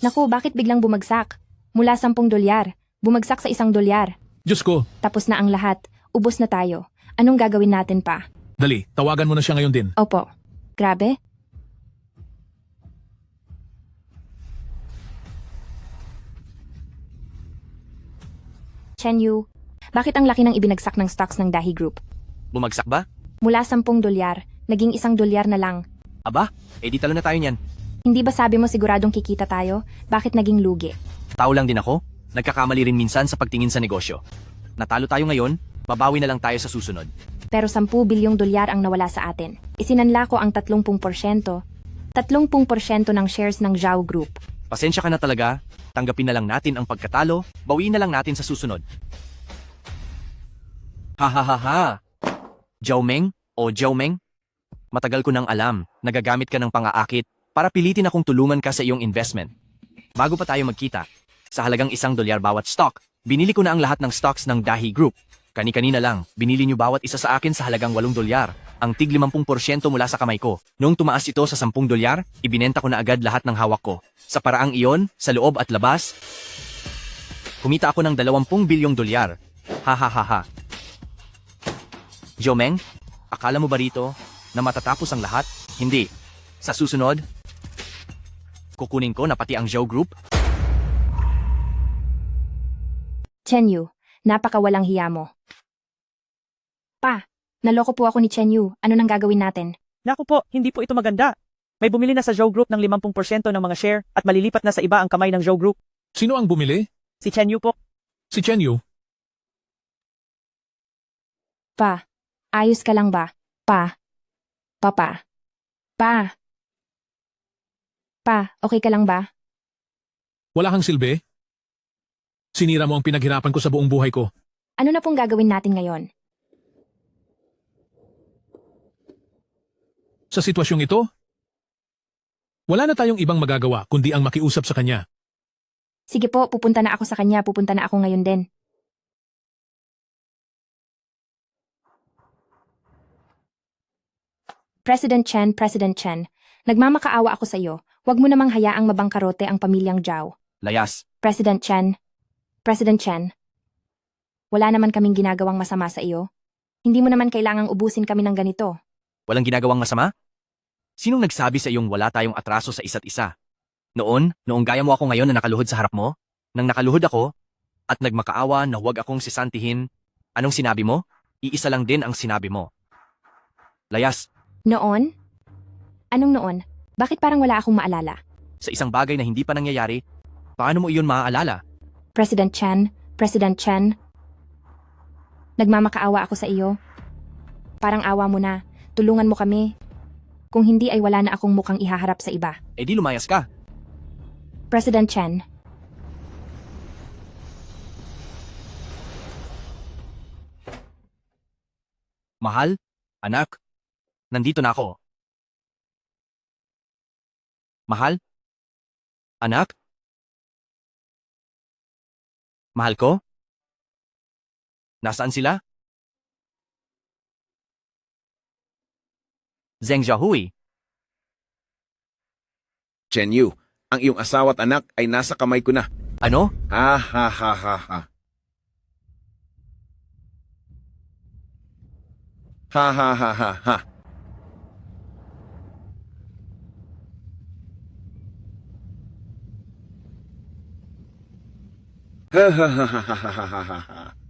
Speaker 12: Naku, bakit biglang bumagsak? Mula 10 dolyar, bumagsak sa 1 dolyar.
Speaker 10: Diyos ko.
Speaker 12: Tapos na ang lahat, ubos na tayo. Anong gagawin natin pa?
Speaker 10: Dali, tawagan mo na siya ngayon din.
Speaker 12: Opo. Grabe. Chen Yu, bakit ang laki ng ibinagsak ng stocks ng Dahi Group?
Speaker 4: Bumagsak ba?
Speaker 12: Mula 10 dolyar, naging 1 dolyar na lang.
Speaker 4: Aba, di talo na tayo niyan.
Speaker 12: Hindi ba sabi mo siguradong kikita tayo? Bakit naging lugi?
Speaker 4: Tao lang din ako. Nagkakamali rin minsan sa pagtingin sa negosyo. Natalo tayo ngayon, babawi na lang tayo sa susunod.
Speaker 12: Pero 10 bilyong dolyar ang nawala sa atin. Isinanla ko ang 30%. 30% ng shares ng Zhao Group.
Speaker 4: Pasensya ka na talaga, tanggapin na lang natin ang pagkatalo, bawiin na lang natin sa susunod. Ha. Zhao Meng o Zhao Meng? Matagal ko nang alam, nagagamit ka ng pang-aakit para pilitin akong tulungan ka sa iyong investment. Bago pa tayo magkita, sa halagang 1 dolyar bawat stock, binili ko na ang lahat ng stocks ng Dahi Group. Kani-kanina lang, binili niyo bawat isa sa akin sa halagang 8 dolyar, ang tig 50% mula sa kamay ko. Noong tumaas ito sa 10 dolyar, ibinenta ko na agad lahat ng hawak ko. Sa paraang iyon, sa loob at labas, kumita ako ng 20 bilyong dolyar. Ha. Zhao Meng, akala mo ba rito na matatapos ang lahat? Hindi. Sa susunod, kukunin ko na pati ang Zhao Group.
Speaker 12: Chen Yu, napakawalang hiya mo. Pa, naloko po ako ni Chen Yu. Ano nang gagawin natin?
Speaker 20: Naku po, hindi po ito maganda. May bumili na sa Zhou Group ng 50% ng mga share at malilipat na sa iba ang kamay ng Zhou Group.
Speaker 10: Sino ang bumili?
Speaker 20: Si Chen Yu po.
Speaker 10: Si Chen Yu.
Speaker 12: Pa, ayos ka lang ba? Pa. Papa. Pa. Pa, okay ka lang ba?
Speaker 10: Wala kang silbi? Sinira mo ang pinaghirapan ko sa buong buhay ko.
Speaker 12: Ano na pong gagawin natin ngayon?
Speaker 10: Sa sitwasyong ito, wala na tayong ibang magagawa kundi ang makiusap sa kanya.
Speaker 12: Sige po, pupunta na ako sa kanya. Pupunta na ako ngayon din. President Chen, nagmamakaawa ako sa iyo. Huwag mo namang hayaang mabangkarote ang pamilyang Zhao.
Speaker 4: Layas.
Speaker 12: President Chen, President Chen, wala naman kaming ginagawang masama sa iyo. Hindi mo naman kailangang ubusin kami ng ganito.
Speaker 4: Walang ginagawang masama? Sinong nagsabi sa iyong wala tayong atraso sa isa't isa? Noong gaya mo ako ngayon na nakaluhod sa harap mo, nang nakaluhod ako, at nagmakaawa na huwag akong sisantihin, anong sinabi mo? Iisa lang din ang sinabi mo. Layas,
Speaker 12: Noon? Anong noon? Bakit parang wala akong maalala?
Speaker 4: sa isang bagay na hindi pa nangyayari, paano mo iyon maaalala?
Speaker 12: President Chen, nagmamakaawa ako sa iyo. Parang awa mo na, tulungan mo kami. Kung hindi ay wala na akong mukhang ihaharap sa iba.
Speaker 4: Eh di lumayas ka.
Speaker 12: President Chen,
Speaker 4: Mahal, anak, nandito na ako. Mahal? Anak? Mahal ko? Nasaan sila? Zheng Jiahui,
Speaker 8: Chen Yu, ang iyong asawa at anak ay nasa kamay ko na.
Speaker 4: ano?
Speaker 8: Ha ha ha ha ha. Ha ha ha ha ha. Ha ha ha ha ha ha ha ha.